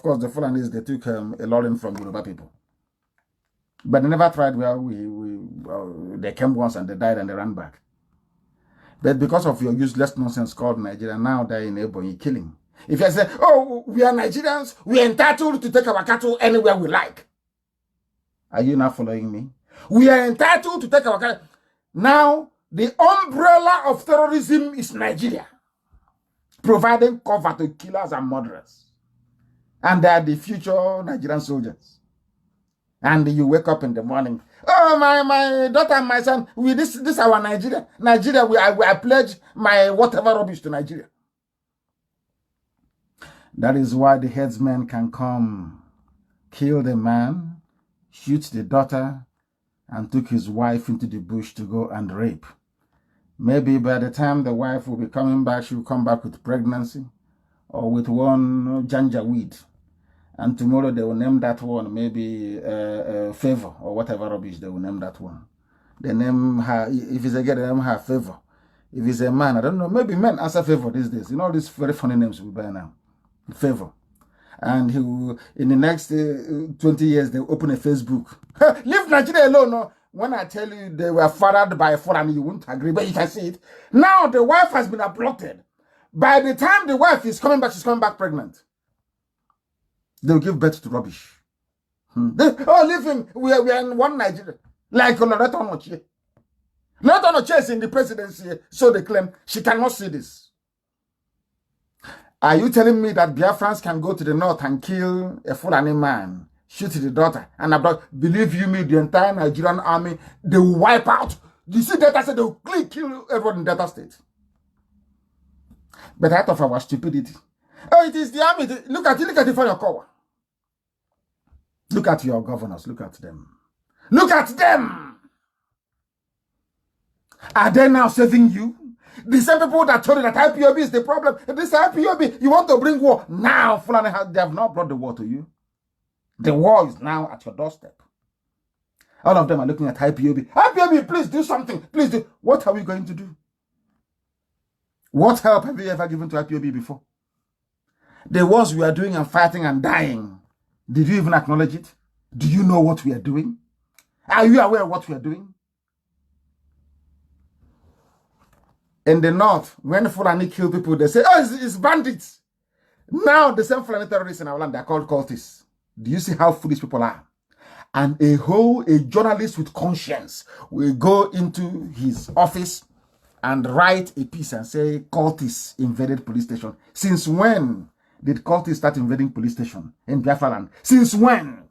course the Fulanis, they took a lot from Yoruba people. But they never tried. They came once and they died and they ran back. But because of your useless nonsense called Nigeria, now they're in Ebonyi killing. If you say, oh, we are Nigerians, we are entitled to take our cattle anywhere we like. Are you not following me? We are entitled to take our cattle. Now, the umbrella of terrorism is Nigeria, providing cover to killers and murderers. And they are the future Nigerian soldiers. And you wake up in the morning, oh, my daughter and my son, this is our Nigeria. Nigeria, I pledge my whatever rubbish to Nigeria. That is why the headsman can come, kill the man, shoot the daughter, and took his wife into the bush to go and rape. Maybe by the time the wife will be coming back, she will come back with pregnancy or with one janja weed. And tomorrow they will name that one maybe Favor or whatever rubbish they will name that one. They name her, if it's a girl, they name her Favor. If it's a man, I don't know, maybe men answer Favor these days. You know these very funny names we buy now. Favor. And he will, in the next 20 years, they will open a Facebook. Leave Nigeria alone. No? When I tell you they were fathered by a foreigner, you won't agree, but you can see it. Now the wife has been abducted. By the time the wife is coming back, she's coming back pregnant. They'll give birth to rubbish. Oh, leave him. We are in one Nigeria. Like Loreto Onochie. Loreto Onochie is in the presidency, so they claim she cannot see this. Are you telling me that Biafrans can go to the north and kill a Fulani man, shoot the daughter, and abduct? Believe you me, the entire Nigerian army, they will wipe out. You see, Delta State, they will kill everyone in Delta State. But out of our stupidity. Oh, it is the army. Look at it for your cover. Look at your governors. Look at them. Look at them. Are they now saving you? The same people that told you that IPOB is the problem. This IPOB, you want to bring war. Now, Fulani, they have not brought the war to you. The war is now at your doorstep. All of them are looking at IPOB. IPOB, please do something. Please do. What are we going to do? What help have you ever given to IPOB before? The wars we are doing and fighting and dying, did you even acknowledge it? Do you know what we are doing? Are you aware of what we are doing? In the north, when Fulani kill people, they say, oh, it's bandits. Now, the same Fulani terrorists in our land, they're called cultists. Do you see how foolish people are? And a journalist with conscience will go into his office and write a piece and say, cultists invaded police station. Since when did cultists start invading police station in Biafra land? Since when?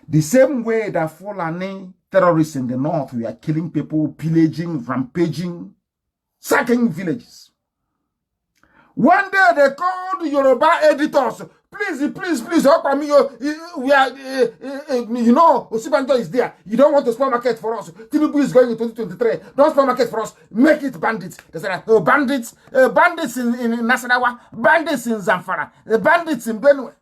The same way that Fulani terrorists in the north were killing people, pillaging, rampaging, sacking villages. One day they called Yoruba editors. Please, help me. We are, Osibanjo is there. You don't want a small market for us. Tinubu is going in 2023. Don't small market for us. Make it bandits. They said, oh, bandits in Nasarawa, bandits in Zamfara, bandits in Benue.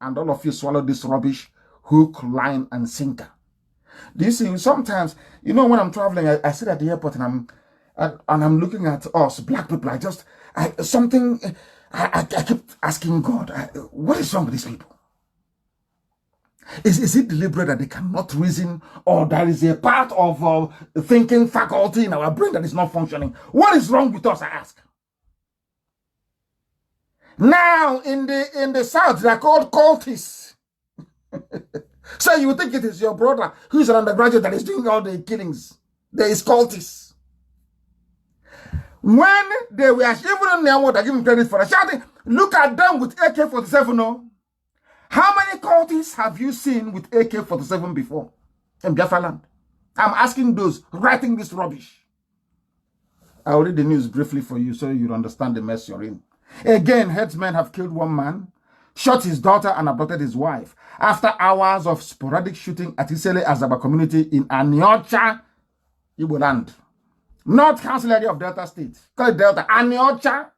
And all of you swallow this rubbish, hook, line, and sinker. Do you see, sometimes, when I'm traveling, I sit at the airport and I'm looking at us, black people. I keep asking God, what is wrong with these people? Is it deliberate that they cannot reason, or there is a part of thinking faculty in our brain that is not functioning? What is wrong with us, I ask? Now, in the south, they are called cultists. So you think it is your brother who is an undergraduate that is doing all the killings. There is cultists. When they were even in their world, I give them credit for that. Shouting, look at them with AK-47. No? How many cultists have you seen with AK-47 before in Biafra land? I'm asking those writing this rubbish. I'll read the news briefly for you so you understand the mess you're in. Again, headsmen have killed one man, shot his daughter, and abducted his wife after hours of sporadic shooting at Isele Azaba community in Aniocha, Igbo land. North Council area of Delta State. Call it Delta. Aniocha.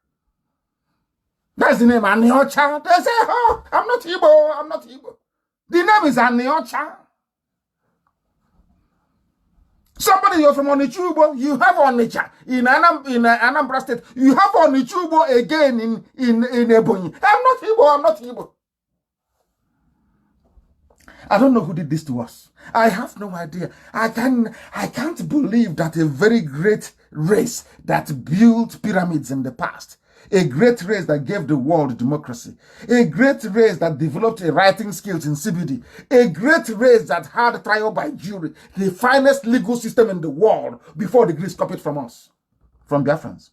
That's the name, Aniocha. They say, oh, I'm not Igbo. The name is Aniocha. Somebody, you're from Onichubo, you have Onitsha. In Anambra State, you have Onichubo again in Ebonyi. I'm not Igbo. I don't know who did this to us. I have no idea. I can't believe that a very great race that built pyramids in the past, a great race that gave the world democracy, a great race that developed a writing skills in CBD, a great race that had trial by jury, the finest legal system in the world before the Greeks copied from us, from Biafrans.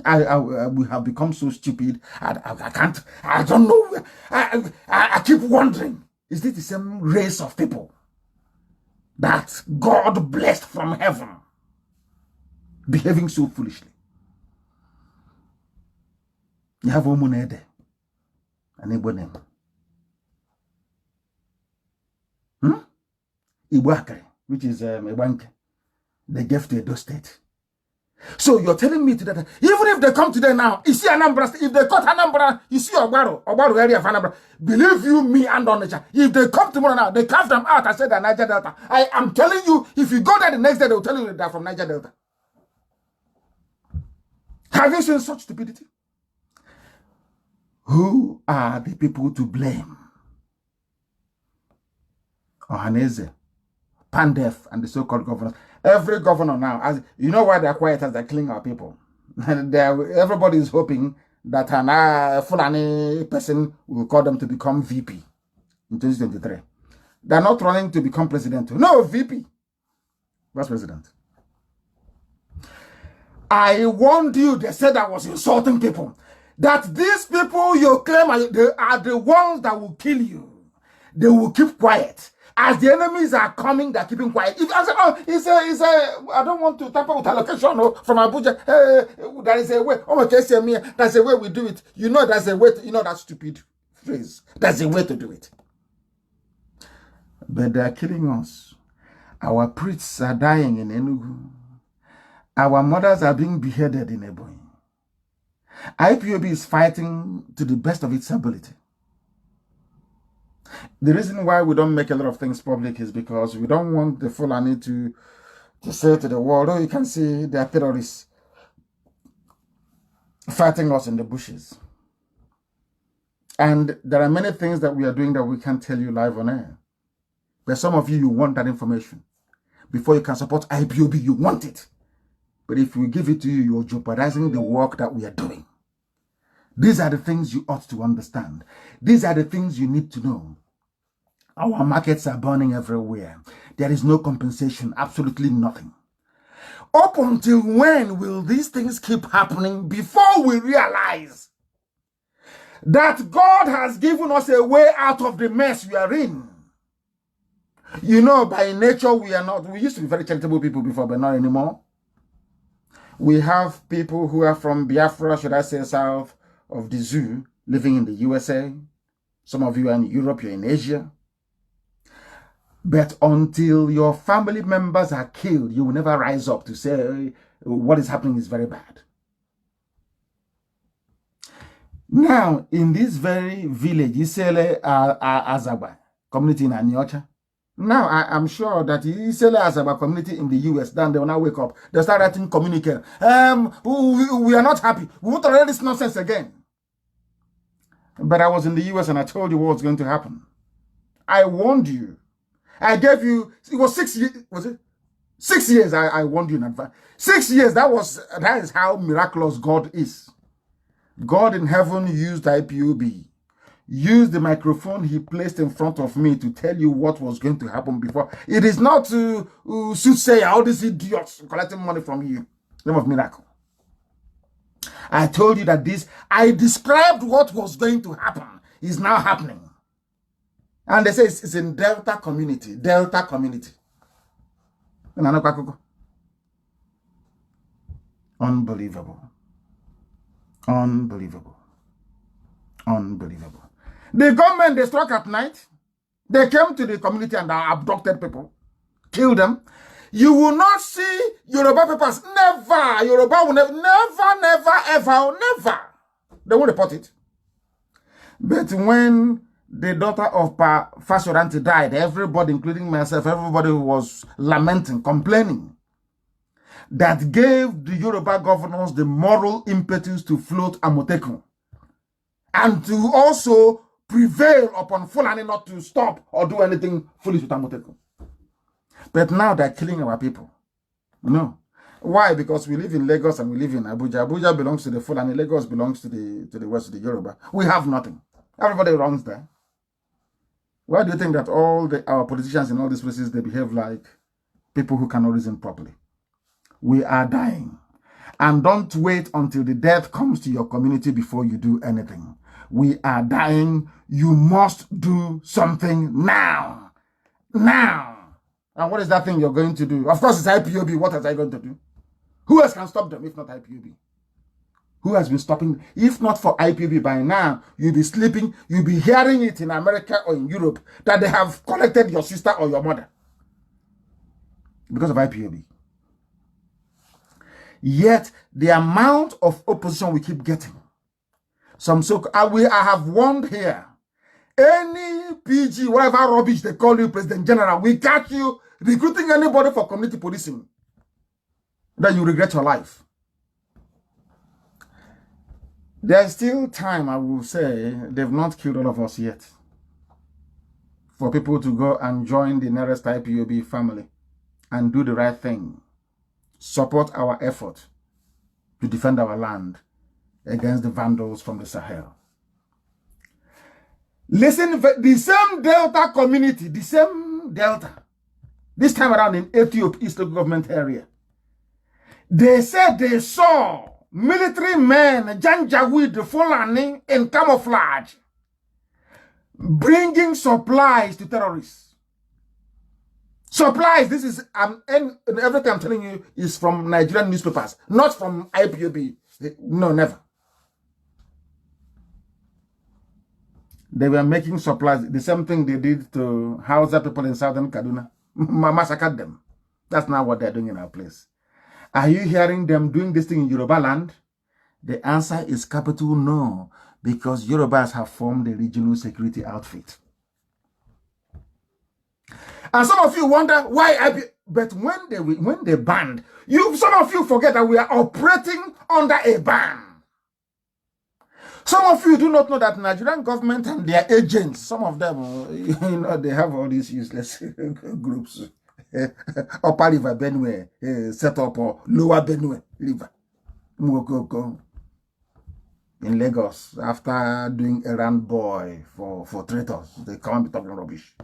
We have become so stupid. I don't know. I keep wondering, is this the same race of people that God blessed from heaven, behaving so foolishly? You have Omunede, an Igbo name. Igbo, which is Ibanke. They gave to Edo State. So you're telling me today that even if they come today now, you see Anambra, if they cut Anambra, you see Ogbaro area of Anambra, believe you me and Onitsha, if they come tomorrow now, they carve them out and say they're Niger Delta. I am telling you, if you go there the next day, they'll tell you they're from Niger Delta. Have you seen such stupidity? Who are the people to blame? Ohaneze, Pandef, and the so-called governors. Every governor now, as you know why they're quiet, as they're killing our people. And everybody is hoping that an Fulani person will call them to become VP in 2023. They're not running to become president. No, VP. Vice President. I warned you, they said I was insulting people. That these people you claim they are the ones that will kill you. They will keep quiet. As the enemies are coming, they're keeping quiet. If I say, oh, I don't want to tamper with allocation from Abuja. There is a way. Oh, okay, say me. That's the way we do it. You know, that's a way. That stupid phrase. That's the way to do it. But they're killing us. Our priests are dying in Enugu. Our mothers are being beheaded in Ebonyi. IPOB is fighting to the best of its ability. The reason why we don't make a lot of things public is because we don't want the Fulani to say to the world, oh, you can see they are terrorists fighting us in the bushes. And there are many things that we are doing that we can't tell you live on air. But some of you want that information. Before you can support IPOB, you want it. But if we give it to you, you're jeopardizing the work that we are doing. These are the things you ought to understand. These are the things you need to know. Our markets are burning everywhere. There is no compensation, absolutely nothing. Up until when will these things keep happening before we realize that God has given us a way out of the mess we are in? You know, by nature, we used to be very charitable people before, but not anymore. We have people who are from Biafra, should I say, south of the zoo, living in the USA. Some of you are in Europe, you're in Asia. But until your family members are killed, you will never rise up to say what is happening is very bad. Now, in this very village, Isele Azaba community in Anyocha, now I'm sure that Isele Azaba community in the US, then they will now wake up. They'll start writing communique. We are not happy. We want to read this nonsense again. But I was in the US and I told you what was going to happen. I warned you. I gave you, it was 6 years, was it? 6 years I warned you in advance. 6 years, that is how miraculous God is. God in heaven used IPOB, used the microphone he placed in front of me to tell you what was going to happen before. It is not to say all these idiots collecting money from you. Name of miracle. I told you that I described what was going to happen is now happening. And they say it's in Delta community. Delta community. Unbelievable. Unbelievable. Unbelievable. The government, they struck at night. They came to the community and abducted people. Killed them. You will not see Yoruba papers. Never. Yoruba will never, ever. They won't report it. But when the daughter of Fasoranti died, everybody, including myself, everybody was lamenting, complaining. That gave the Yoruba governors the moral impetus to float Amotekun and to also prevail upon Fulani not to stop or do anything foolish with Amotekun. But now they're killing our people. No. Why? Because we live in Lagos and we live in Abuja. Abuja belongs to the Fulani. Lagos belongs to the west of the Yoruba. We have nothing. Everybody runs there. Why do you think that our politicians in all these places, they behave like people who cannot reason properly? We are dying. And don't wait until the death comes to your community before you do anything. We are dying. You must do something now. Now. And what is that thing you're going to do? Of course, it's IPOB. What are they going to do? Who else can stop them if not IPOB? Who has been stopping? If not for IPOB, by now, you'll be sleeping, you'll be hearing it in America or in Europe that they have collected your sister or your mother. Because of IPOB. Yet, the amount of opposition we keep getting. I have warned here. Any PG, whatever rubbish they call you, President General, we catch you recruiting anybody for community policing. Then you regret your life. There's still time, I will say, they've not killed all of us yet. For people to go and join the nearest IPOB family and do the right thing. Support our effort to defend our land against the vandals from the Sahel. Listen, the same Delta community, the same Delta, this time around in Ethiopia, East Local Government area, they said they saw military men, Janjaweed, Fulani, in camouflage, bringing supplies to terrorists. Supplies, this is, and everything I'm telling you is from Nigerian newspapers, not from IPOB. No, never. They were making supplies, the same thing they did to Hausa people in southern Kaduna. Massacred them. That's not what they're doing in our place. Are you hearing them doing this thing in Yoruba land? The answer is capital no, because Yorubas have formed a regional security outfit. And some of you wonder why but when they banned, some of you forget that we are operating under a ban. Some of you do not know that Nigerian government and their agents, some of them, they have all these useless groups. Upper River Benue, set up, or Lower Benue River. In Lagos, after doing errand boy for traitors, they can't be talking rubbish.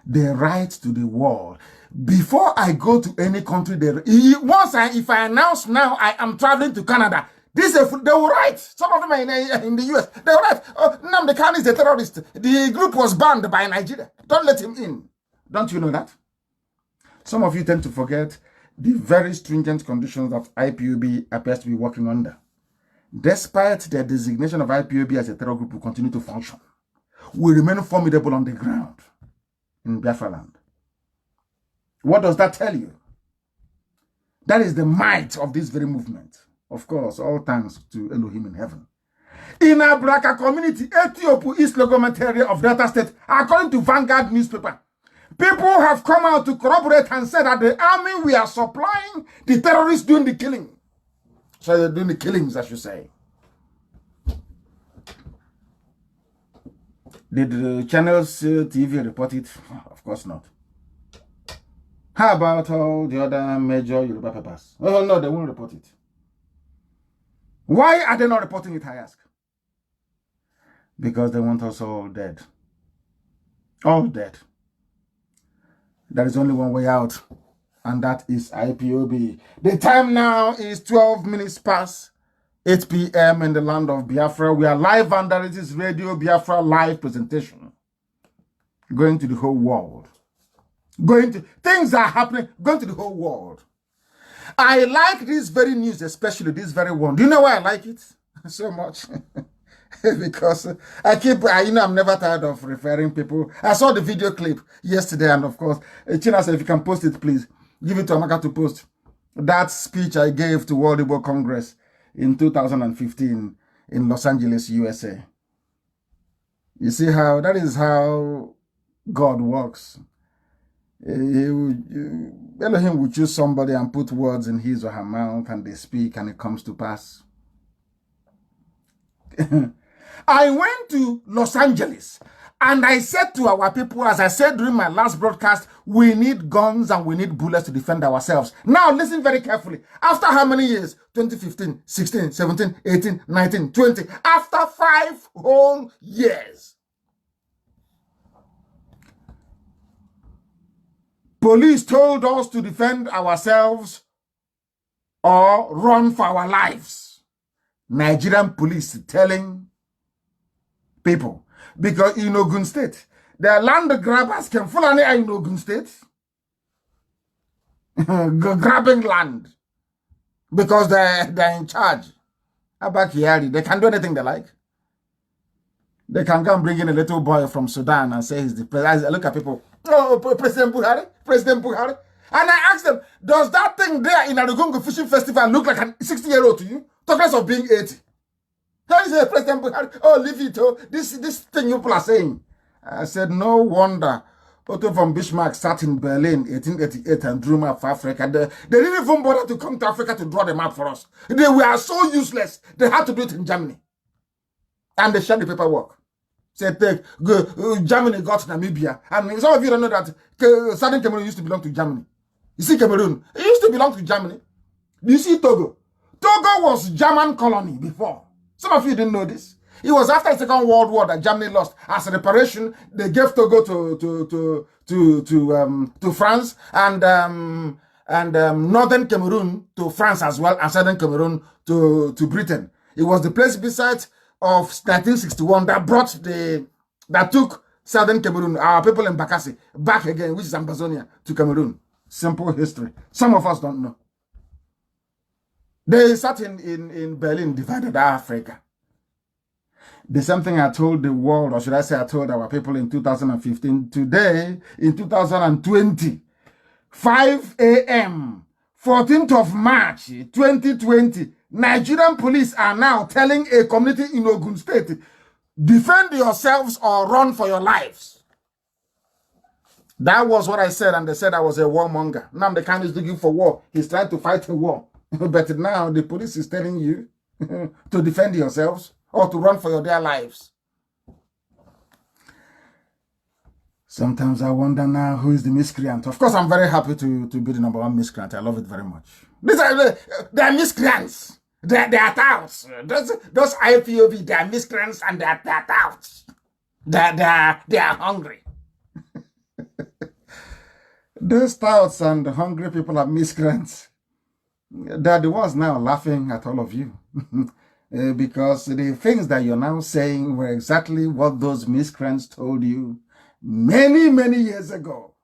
The right to the world. Before I go to any country, if I announce now I am traveling to Canada, they will write. Some of them are in the US. They will write, Nnamdi Kanu is a terrorist. The group was banned by Nigeria. Don't let him in. Don't you know that? Some of you tend to forget the very stringent conditions that IPOB appears to be working under. Despite their designation of IPOB as a terror group, will continue to function. We remain formidable on the ground in Biafra land. What does that tell you? That is the might of this very movement. Of course, all thanks to Elohim in heaven. In Abraka community, Ethiopia, East Local Government area of Delta State, according to Vanguard newspaper, people have come out to corroborate and said that the army we are supplying the terrorists doing the killing. So they're doing the killings, I should say. Did the channels TV report it? Of course not. How about all the other major Yoruba papers? Oh no, they won't report it. Why are they not reporting it, I ask? Because they want us all dead. All dead. There is only one way out, and that is IPOB. The time now is 12 minutes past 8 p.m. in the land of Biafra. We are live under this Radio Biafra live presentation. Going to the whole world. Things are happening, going to the whole world. I like this very news, especially this very one. Do you know why I like it so much? Because I'm never tired of referring people. I saw the video clip yesterday, and of course, China said, if you can post it, please, give it to Amaka to post. That speech I gave to World Igbo Congress in 2015 in Los Angeles, USA. You see how, that is how God works. Elohim will choose somebody and put words in his or her mouth, and they speak, and it comes to pass. I went to Los Angeles. And I said to our people, as I said during my last broadcast, we need guns and we need bullets to defend ourselves. Now, listen very carefully. After how many years? 2015, 16, 17, 18, 19, 20. After 5 whole years. Police told us to defend ourselves or run for our lives. Nigerian police telling people, because in Ogun State, the land grabbers can Fulani are in Ogun State grabbing land because they're in charge. Abakiyari, they can do anything they like. They can go and bring in a little boy from Sudan and say he's the president. I look at people, oh, President Buhari. And I ask them, does that thing there in Arugungu Fishing Festival look like a 60-year-old to you? Talk less of being 80. How is it, President Buhari? Oh, leave it. Oh, this thing you people are saying. I said, no wonder Otto von Bismarck sat in Berlin 1888 and drew map for Africa. They didn't even bother to come to Africa to draw the map for us. They were so useless, they had to do it in Germany. And they shared the paperwork. Said, Germany got Namibia. And some of you don't know that Southern Cameroon used to belong to Germany. You see Cameroon, it used to belong to Germany. You see Togo. Togo was German colony before. Some of you didn't know this. It was after the Second World War that Germany lost. As a reparation, they gave Togo to France and northern Cameroon to France as well, and southern Cameroon to Britain. It was the place beside of 1961 that took southern Cameroon, our people in Bakassi, back again, which is Ambazonia, to Cameroon. Simple history. Some of us don't know. They sat in Berlin, divided Africa. The same thing I told the world, or should I say I told our people in 2015. Today, in 2020, 5 a.m., 14th of March, 2020, Nigerian police are now telling a community in Ogun State, defend yourselves or run for your lives. That was what I said, and they said I was a warmonger. Now the Kanu is looking for war. He's trying to fight a war. But now the police is telling you to defend yourselves or to run for your dear lives. Sometimes I wonder now who is the miscreant. Of course, I'm very happy to be the #1 miscreant. I love it very much. They're miscreants. They're touts. Those IPOB, they're miscreants and they're touts. They're hungry. Those touts and hungry people are miscreants. They're the ones now laughing at all of you. Because the things that you're now saying were exactly what those miscreants told you many, many years ago.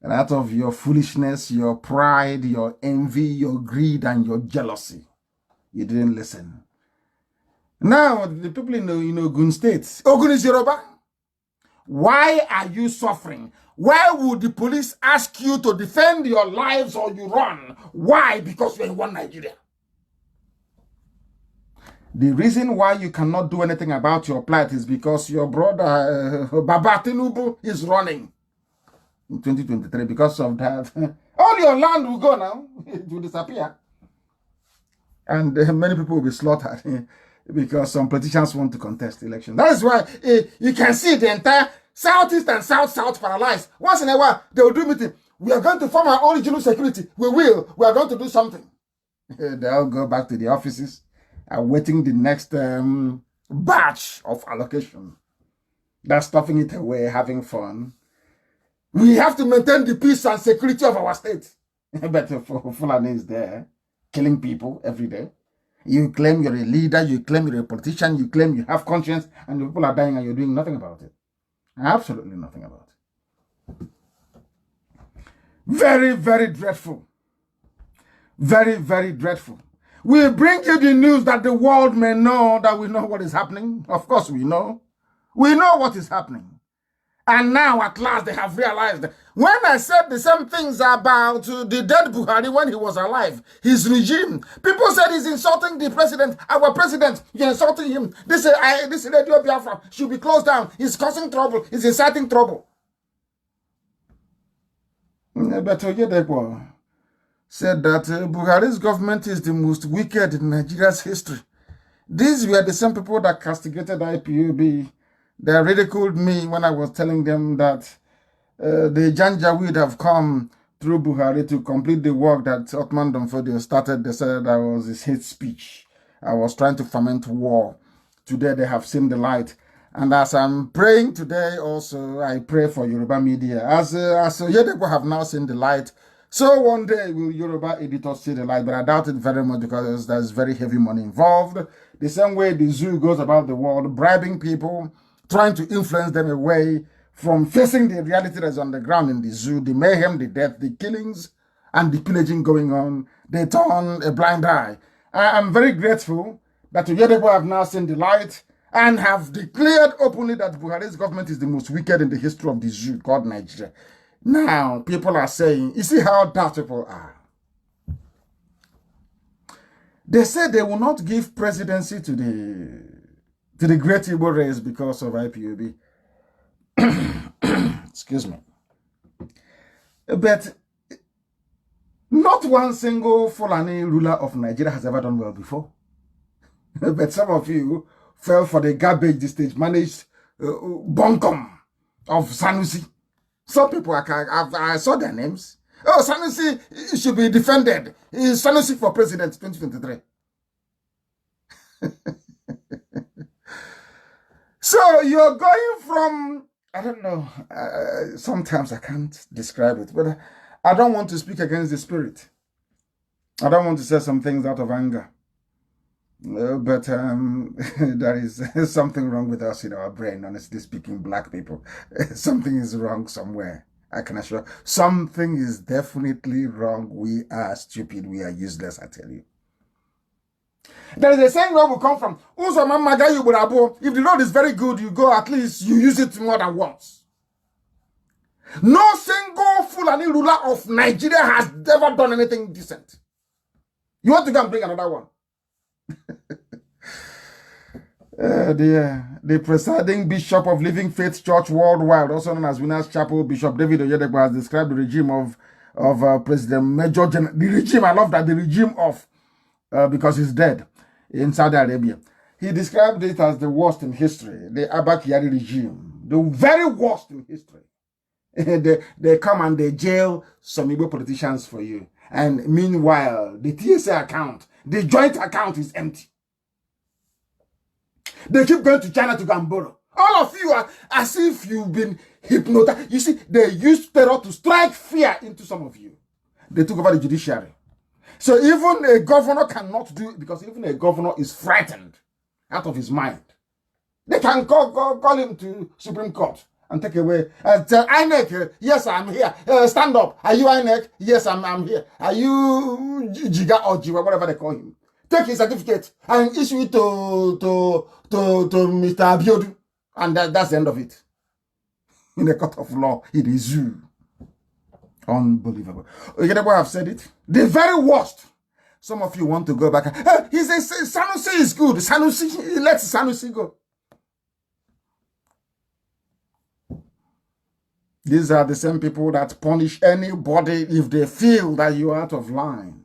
And out of your foolishness, your pride, your envy, your greed, and your jealousy, you didn't listen. Now, the people in Ogun State, Ogun is Yoruba. Why are you suffering? Why would the police ask you to defend your lives or you run? Why? Because you're in one Nigeria. The reason why you cannot do anything about your plight is because your brother, Baba Tinubu, is running in 2023. Because of that, all your land will go now. It will disappear. And many people will be slaughtered because some politicians want to contest the election. That is why you can see the entire Southeast and South paralyzed. Once in a while, they will do meeting. We are going to form our own regional security. We will. We are going to do something. They'll go back to the offices, awaiting the next batch of allocation. They're stuffing it away, having fun. We have to maintain the peace and security of our state. But Fulani is there, killing people every day. You claim you're a leader, you claim you're a politician, you claim you have conscience, and the people are dying and you're doing nothing about it. Absolutely nothing about it. Very, very dreadful. Very, very dreadful. We bring you the news that the world may know that we know what is happening. Of course we know. We know what is happening. And now at last they have realized that when I said the same things about the dead Buhari when he was alive, his regime, people said he's insulting the president, our president, you're insulting him. This radio Biafra should be closed down. He's causing trouble. He's inciting trouble. But Oyedepo said that Buhari's government is the most wicked in Nigeria's history. These were the same people that castigated IPOB They ridiculed me when I was telling them that the Janjaweed have come through Buhari to complete the work that Ottoman Donfodio started. They said that was his hate speech. I was trying to foment war. Today they have seen the light. And as I'm praying today also, I pray for Yoruba media. As Yedeko have now seen the light, so one day will Yoruba editors see the light, but I doubt it very much because there's very heavy money involved. The same way the zoo goes about the world, bribing people, trying to influence them away from facing the reality that's on the ground in the zoo, the mayhem, the death, the killings, and the pillaging going on. They turn a blind eye. I am very grateful that Yedeko have now seen the light and have declared openly that Buhari's government is the most wicked in the history of the zoo called Nigeria. Now, people are saying, you see how daft people are. They say they will not give presidency to the great Igbo race because of IPOB. Excuse me. But not one single Fulani ruler of Nigeria has ever done well before. But some of you fell for the garbage the stage managed bunkum of Sanusi. Some people, I saw their names. Oh, Sanusi should be defended. Is Sanusi for president 2023? So you're going from, I don't know, sometimes I can't describe it, but I don't want to speak against the spirit. I don't want to say some things out of anger. But there is something wrong with us in our brain, honestly speaking, black people. Something is wrong somewhere, I can assure. Something is definitely wrong. We are stupid. We are useless, I tell you. There is a saying where we come from. If the road is very good, you go, at least you use it more than once. No single Fulani ruler of Nigeria has ever done anything decent. You want to go and bring another one? The presiding bishop of Living Faith Church Worldwide, also known as Winners Chapel, Bishop David Oyedepo, has described the regime of President Major General. The regime, I love that, the regime of, because he's dead, in Saudi Arabia. He described it as the worst in history, the Abba Kyari regime, the very worst in history. They come and they jail some Igbo politicians for you. And meanwhile, the TSA account, the joint account is empty. They keep going to China to go and borrow. All of you are as if you've been hypnotized. You see, they used terror to strike fear into some of you. They took over the judiciary. So even a governor cannot do it because even a governor is frightened out of his mind. They can call him to Supreme Court and take away. Tell INEC, yes, I'm here. Stand up. Are you INEC? Yes, I'm here. Are you Jiga or Jiwa, whatever they call him? Take his certificate and issue it to Mr. Abiodun. And that's the end of it. In the court of law, it is you. Unbelievable. You know what I've said it? The very worst. Some of you want to go back. He says Sanusi is good. Sanusi, let Sanusi go. These are the same people that punish anybody if they feel that you're out of line.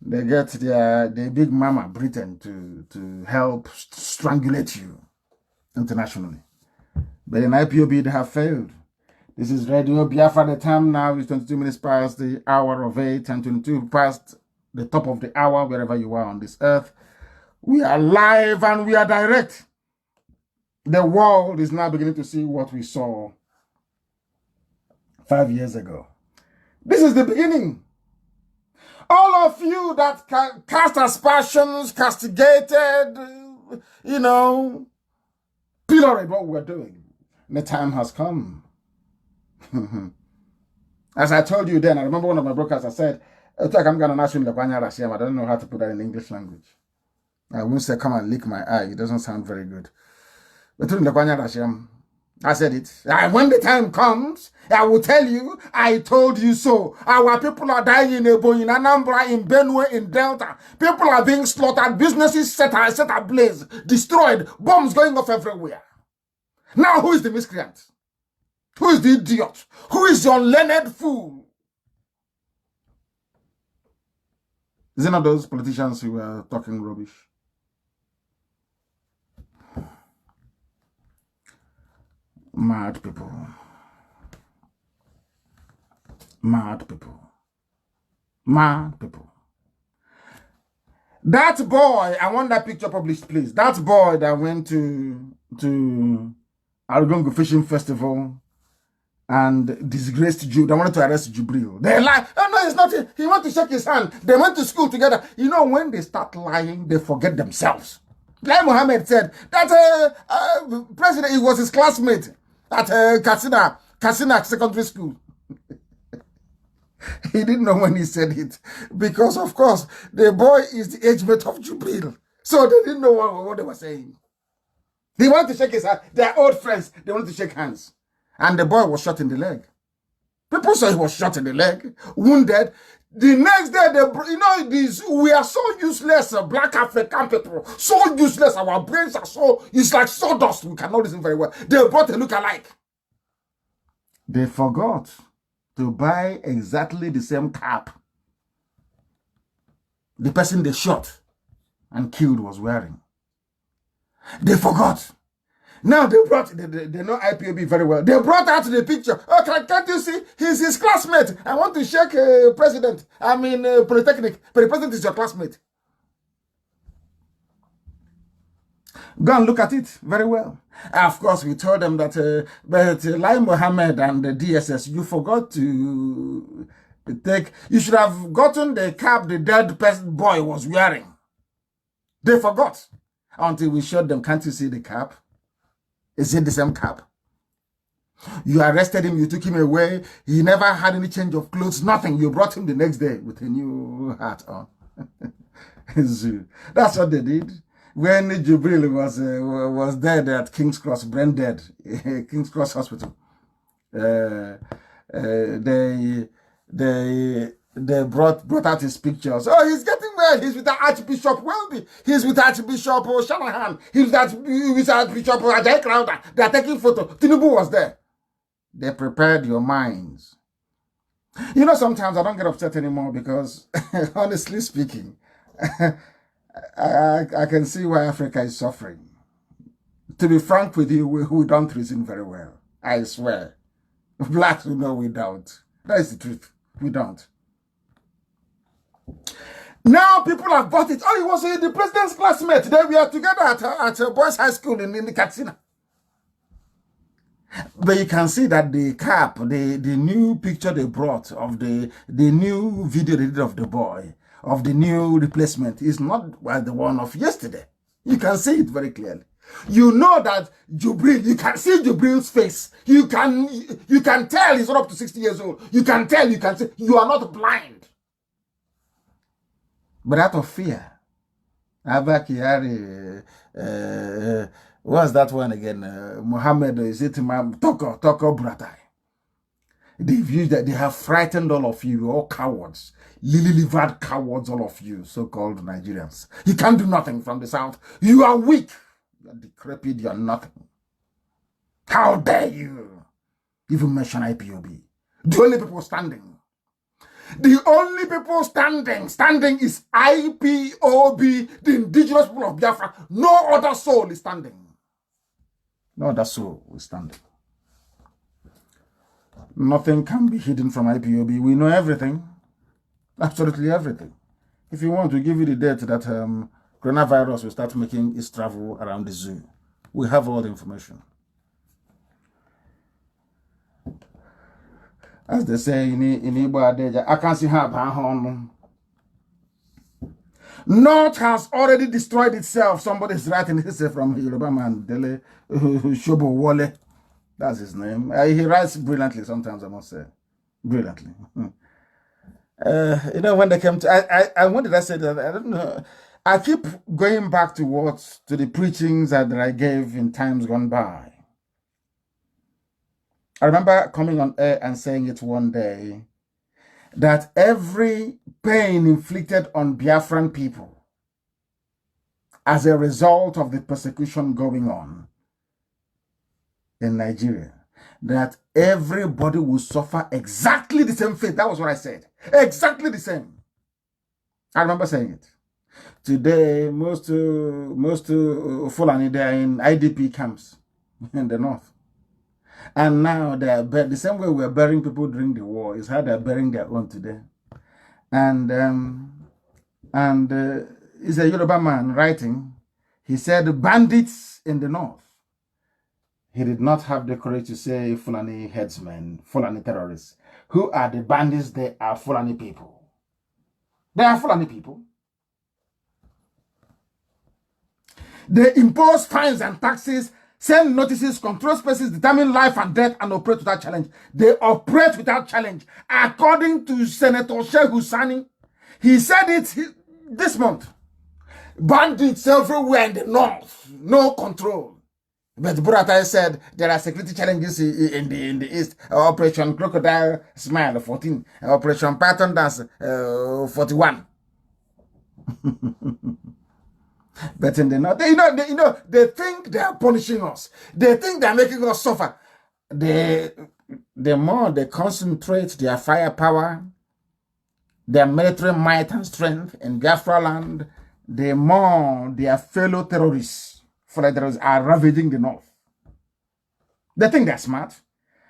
They get the big mama Britain to help strangulate you internationally. But in IPOB, they have failed. This is Radio Biafra. The time now is 22 minutes past the hour of 8 and 22 past the top of the hour, wherever you are on this earth. We are live and we are direct. The world is now beginning to see what we saw 5 years ago. This is the beginning. All of you that cast aspersions, castigated, pilloried what we're doing. The time has come. As I told you then, I remember one of my broadcasts, I said, I don't know how to put that in English language. I won't say come and lick my eye. It doesn't sound very good. But I said it. When the time comes, I will tell you, I told you so. Our people are dying in Ebo, in Anambra, in Benue, in Delta. People are being slaughtered. Businesses set ablaze, destroyed. Bombs going off everywhere. Now, who is the miscreant? Who is the idiot? Who is your learned fool? Is it not those politicians who were talking rubbish? Mad people. Mad people. Mad people. That boy, I want that picture published, please. That boy that went to Argongo Fishing Festival and disgraced Jew. They wanted to arrest Jubril. They lied. Oh no, it's not. He went to shake his hand. They went to school together. You know, when they start lying, they forget themselves. Lai Mohammed said that president, he was his classmate at Katsina Secondary School. He didn't know when he said it because, of course, the boy is the age mate of Jubril. So they didn't know what they were saying. He wanted to shake his hand. They are old friends. They wanted to shake hands. And the boy was shot in the leg. People saw he was shot in the leg, wounded. The next day, we are so useless, black African people. So useless. Our brains are it's like sawdust. We cannot listen very well. They brought a look-alike. They forgot to buy exactly the same cap the person they shot and killed was wearing. They forgot. Now they know IPOB very well. They brought out the picture. Oh, can't you see? He's his classmate. I want to shake president. Polytechnic. But the president is your classmate. Go and look at it very well. Of course, we told them that, Lai Mohammed and the DSS, you forgot to take, you should have gotten the cap the dead boy was wearing. They forgot until we showed them. Can't you see the cap? Is it the same cap? You arrested him, you took him away. He never had any change of clothes, nothing. You brought him the next day with a new hat on. That's what they did. When Jubril was dead at King's Cross, brain dead, King's Cross Hospital, they brought out his pictures. Oh, he's getting well. He's with the Archbishop Welby. He's with Archbishop Shanahan. He's with Archbishop Ajay Crowder. They are taking photo. Tinubu was there. They prepared your minds. You know, sometimes I don't get upset anymore because, honestly speaking, I can see why Africa is suffering. To be frank with you, we don't reason very well. I swear. Blacks, we know we don't. That is the truth. We don't. Now people have bought it. Oh, he was the president's classmate. They were together at boys' high school in the Katsina. But you can see that the cap, the new picture they brought of the new video they did of the boy, of the new replacement, is not the one of yesterday. You can see it very clearly. You know that Jubril, you can see Jubril's face. You can tell he's not up to 60 years old. You can tell, you can see, you are not blind. But out of fear, Abba Kyari, what's that one again? Mohammed, is it Toko Buratai? They've used that, they have frightened all of you, all cowards. Lily-livered cowards, all of you, so-called Nigerians. You can't do nothing from the south. You are weak. You are decrepit, you are nothing. How dare you even mention IPOB? The only people standing. The only people standing is IPOB, the indigenous people of Biafra. No other soul is standing. No other soul is standing. Nothing can be hidden from IPOB. We know everything. Absolutely everything. If you want to give you the date that coronavirus will start making its travel around the zoo, we have all the information. As they say in Igbo, I can see her. North has already destroyed itself. Somebody is writing this from Yoruba man, Dele Shobo Wole. That's his name. He writes brilliantly sometimes, I must say. Brilliantly. You know, when they came to, when did I say that? I don't know. I keep going back to the preachings that I gave in times gone by. I remember coming on air and saying it one day, that every pain inflicted on Biafran people as a result of the persecution going on in Nigeria, that everybody will suffer exactly the same fate. That was what I said. Exactly the same. I remember saying it. Today, most Fulani, they are in IDP camps in the north. And now they are the same way we are burying people during the war is how they are burying their own today. And it's a Yoruba man writing. He said, bandits in the north. He did not have the courage to say Fulani headsmen, Fulani terrorists. Who are the bandits? They are Fulani people. They are Fulani people. They impose fines and taxes, send notices, control spaces, determine life and death, and operate without challenge. They operate without challenge. According to Senator Sheikh Husani, he said it this month. Bandits everywhere in the north, no control. But Buratai said there are security challenges in the east. Operation Crocodile Smile 14, Operation Python Dance 41. But in the north, they think they are punishing us. They think they are making us suffer. The more they concentrate their firepower, their military might and strength in Biafra land, the more their fellow terrorists are ravaging the north. They think they're smart.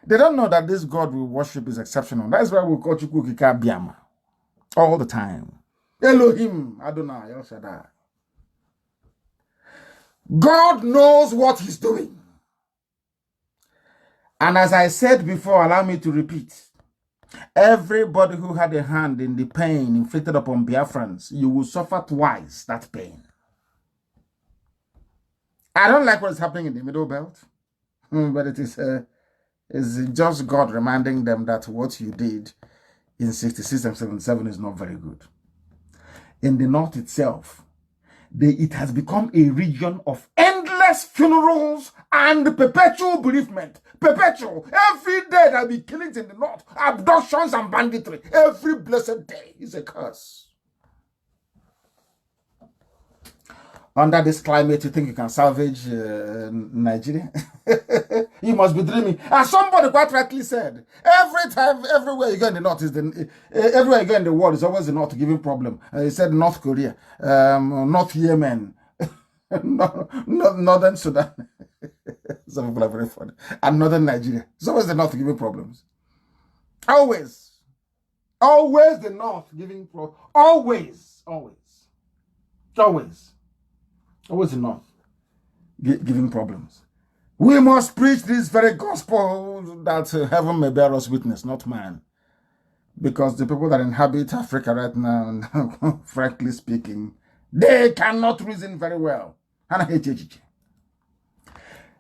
They don't know that this God we worship is exceptional. That's why we call Chukwukika Biama all the time. Elohim Adonai El Shaddai. God knows what he's doing. And as I said before, allow me to repeat. Everybody who had a hand in the pain inflicted upon Biafrans, you will suffer twice that pain. I don't like what's happening in the Middle Belt, but it is just God reminding them that what you did in 66 and 77 is not very good. In the North itself, it has become a region of endless funerals and perpetual bereavement. Perpetual. Every day there'll be killings in the North, abductions and banditry. Every blessed day is a curse. Under this climate, you think you can salvage Nigeria? You must be dreaming. As somebody quite rightly said, everywhere you go in the North, everywhere you go in the world is always the North giving problem. He said North Korea, North Yemen, Northern Sudan. Some people are very funny. And Northern Nigeria. It's always the North giving problems. Always. Always the North giving problems. Always. Always the North giving problems. We must preach this very gospel that heaven may bear us witness, not man. Because the people that inhabit Africa right now, frankly speaking, they cannot reason very well. And I hate it.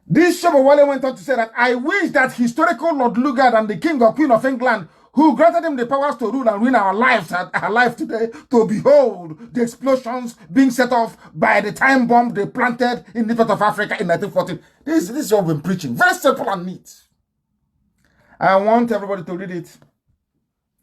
This Shobowale went on to say that I wish that historical Lord Lugard and the King or Queen of England, who granted him the powers to rule and win our lives alive today, to behold the explosions being set off by the time bomb they planted in the north of Africa in 1914. This is what we've been preaching. Very simple and neat. I want everybody to read it.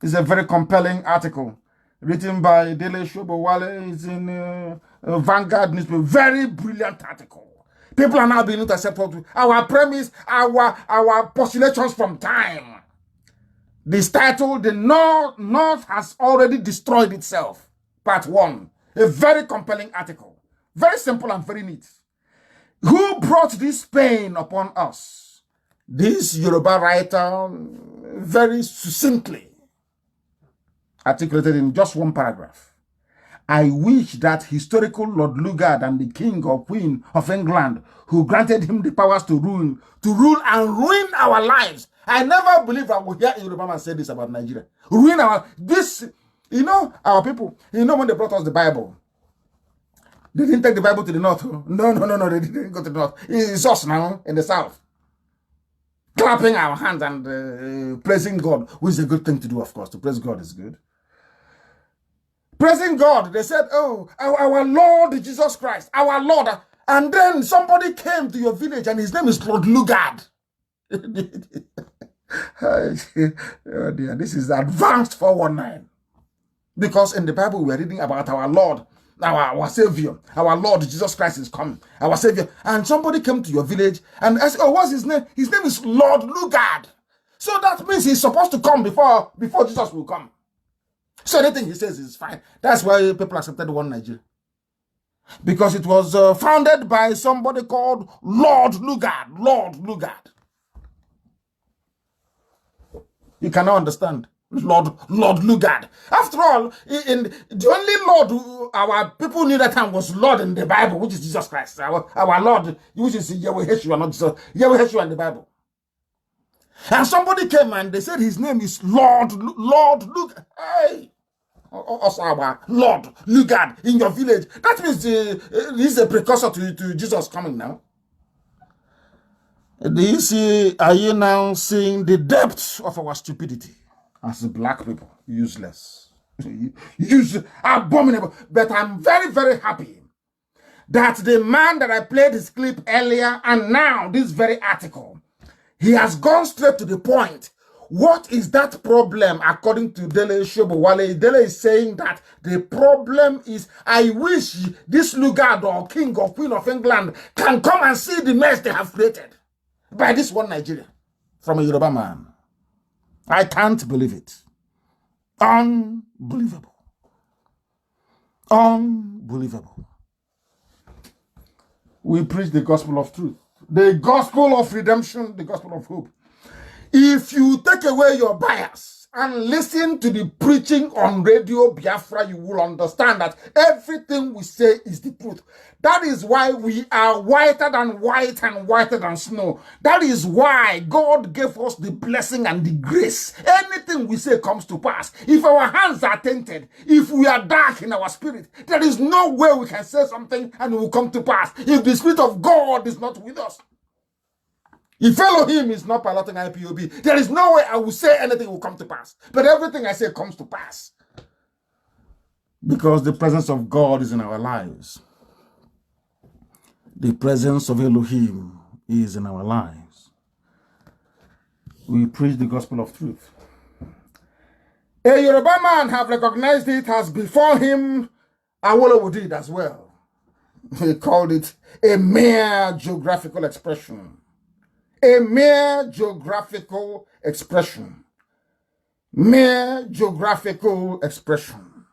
It's a very compelling article written by Dele Shobowale. It's in Vanguard newspaper. Very brilliant article. People are now beginning to accept our premise, our postulations from time. This title, The North Has Already Destroyed Itself, Part 1. A very compelling article. Very simple and very neat. Who brought this pain upon us? This Yoruba writer very succinctly articulated in just one paragraph. I wish that historical Lord Lugard and the King or Queen of England, who granted him the powers to rule and ruin our lives. I never believed I would hear a Yoruba man say this about Nigeria. Ruin our people. When they brought us the Bible, they didn't take the Bible to the north. No, they didn't go to the north. It's us now in the south, clapping our hands and praising God, which is a good thing to do, of course. To praise God is good. Praising God, they said, oh, our Lord Jesus Christ, our Lord. And then somebody came to your village and his name is Lord Lugard. Oh dear, this is advanced 419. Because in the Bible we're reading about our Lord, our Savior, our Lord Jesus Christ is coming, our Savior. And somebody came to your village and asked, oh, what's his name? His name is Lord Lugard. So that means he's supposed to come before Jesus will come. So anything he says is fine. That's why people accepted One Nigeria. Because it was founded by somebody called Lord Lugard. Lord Lugard. You cannot understand. Lord Lugard. After all, in the only Lord who our people knew that time was Lord in the Bible, which is Jesus Christ. Our Lord, which is Yahweh Yeshua, not Jesus. Yahweh Yeshua in the Bible. And somebody came and they said his name is Lord Lugard. Hey! Also our Lord Lugard in your village. That means he's a precursor to Jesus coming now. Do you see, are you now seeing the depth of our stupidity as black people? Useless. Abominable. But I'm very, very happy that the man that I played his clip earlier and now this very article, he has gone straight to the point. What is that problem according to Dele Shobowale? Dele is saying that the problem is, I wish this Lugard or King or Queen of England can come and see the mess they have created by this one Nigeria from a Yoruba man. I can't believe it. Unbelievable. Unbelievable. We preach the gospel of truth, the gospel of redemption, the gospel of hope. If you take away your bias and listen to the preaching on Radio Biafra, you will understand that everything we say is the truth. That is why we are whiter than white and whiter than snow. That is why God gave us the blessing and the grace. Anything we say comes to pass. If our hands are tainted, if we are dark in our spirit, there is no way we can say something and it will come to pass. If the Spirit of God is not with us, if Elohim is not piloting IPOB, there is no way I will say anything will come to pass. But everything I say comes to pass. Because the presence of God is in our lives. The presence of Elohim is in our lives. We preach the gospel of truth. A Yoruba man have recognized it as before him, Awolowo did as well. He called it a mere geographical expression. A mere geographical expression. Mere geographical expression.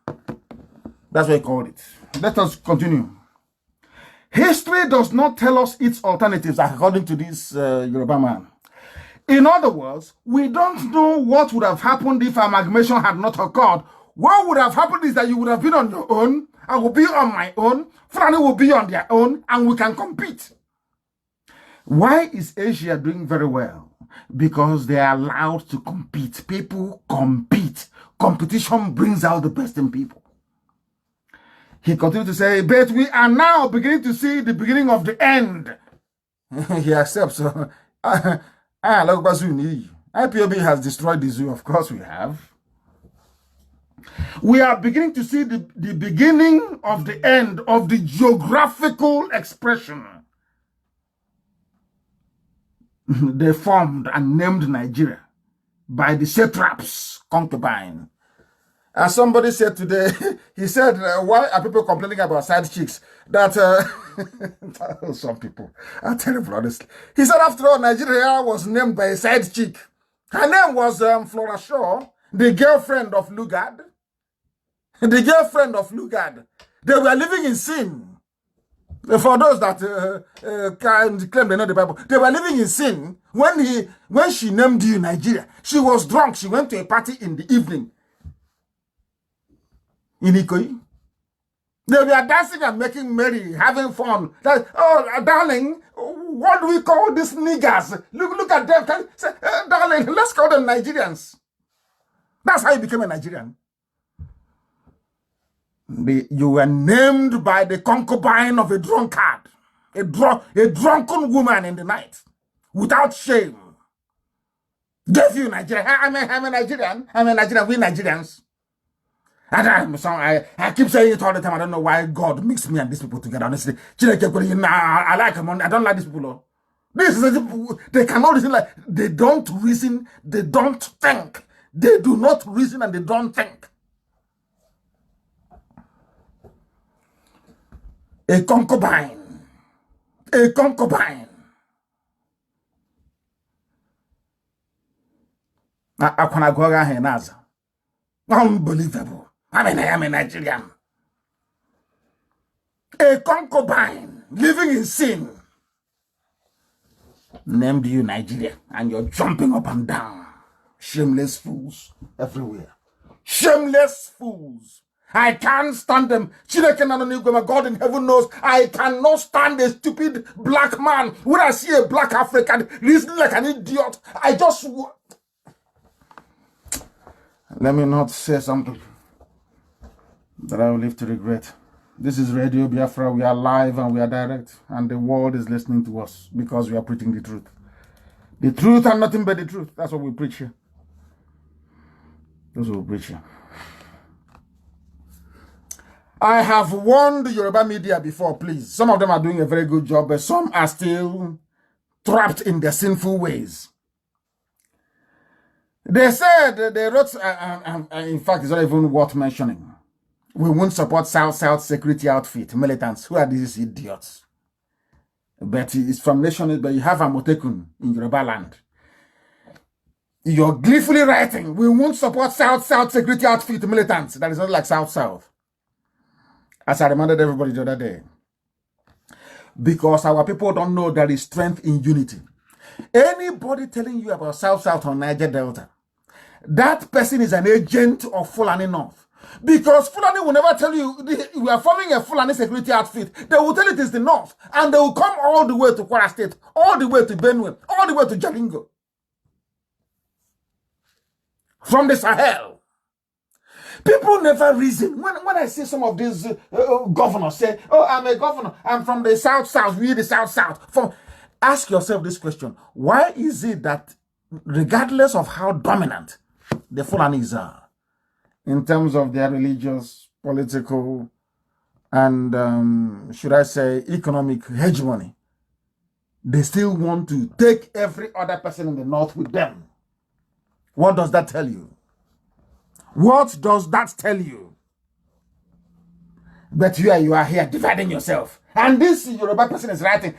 That's what he called it. Let us continue. History does not tell us its alternatives, according to this Yoruba man. In other words, we don't know what would have happened if amalgamation had not occurred. What would have happened is that you would have been on your own, I will be on my own, Fulani will be on their own, and we can compete. Why is Asia doing very well? Because they are allowed to compete. People compete. Competition brings out the best in people. He continued to say, but we are now beginning to see the beginning of the end. He accepts. IPOB has destroyed the zoo. Of course we have. We are beginning to see the beginning of the end of the geographical expression. They formed and named Nigeria by the satraps' concubine. As somebody said today, he said, why are people complaining about side chicks? That some people are terrible, honestly. He said, after all, Nigeria was named by a side chick. Her name was Flora Shaw, the girlfriend of Lugard. The girlfriend of Lugard. They were living in sin. For those that can claim they know the Bible, they were living in sin when she named you Nigeria. She was drunk. She went to a party in the evening in Ikoyi. They were dancing and making merry, having fun. That, oh, darling, what do we call these niggers? Look at them. Can say, darling, let's call them Nigerians. That's how you became a Nigerian. You were named by the concubine of a drunkard, a drunken woman in the night, without shame. Gave you Nigeria. I'm a Nigerian. I'm a Nigerian. We Nigerians. And I keep saying it all the time. I don't know why God mixed me and these people together. Honestly, I like them. I don't like these people. They cannot reason. Like they don't reason. They don't think. They do not reason and they don't think. A concubine. A concubine. Unbelievable. I am a Nigerian. A concubine living in sin named you Nigeria, and you're jumping up and down. Shameless fools everywhere. Shameless fools. I can't stand them. God in heaven knows I cannot stand a stupid black man. When I see a black African reasoning like an idiot, I just... Let me not say something that I will live to regret. This is Radio Biafra. We are live and we are direct. And the world is listening to us because we are preaching the truth. The truth and nothing but the truth. That's what we preach here. That's what we preach here. I have warned the Yoruba media before, please. Some of them are doing a very good job, but some are still trapped in their sinful ways. They said, they wrote, in fact, it's not even worth mentioning. We won't support South security outfit, militants. Who are these idiots? But it's from nationalists, but you have Amotekun in Yoruba land. You're gleefully writing, we won't support South security outfit, militants. That is not like South. As I reminded everybody the other day. Because our people don't know there is strength in unity. Anybody telling you about South or Niger Delta, that person is an agent of Fulani North. Because Fulani will never tell you, we are forming a Fulani security outfit. They will tell it is the North. And they will come all the way to Kwara State, all the way to Benue, all the way to Jalingo. From the Sahel. People never reason. When I see some of these governors say, oh, I'm a governor, I'm from the South, we the South. Ask yourself this question. Why is it that regardless of how dominant the Fulanis are, in terms of their religious, political, and should I say economic hegemony, they still want to take every other person in the North with them? What does that tell you? What does that tell you? But you are here dividing yourself. And this Yoruba person is writing,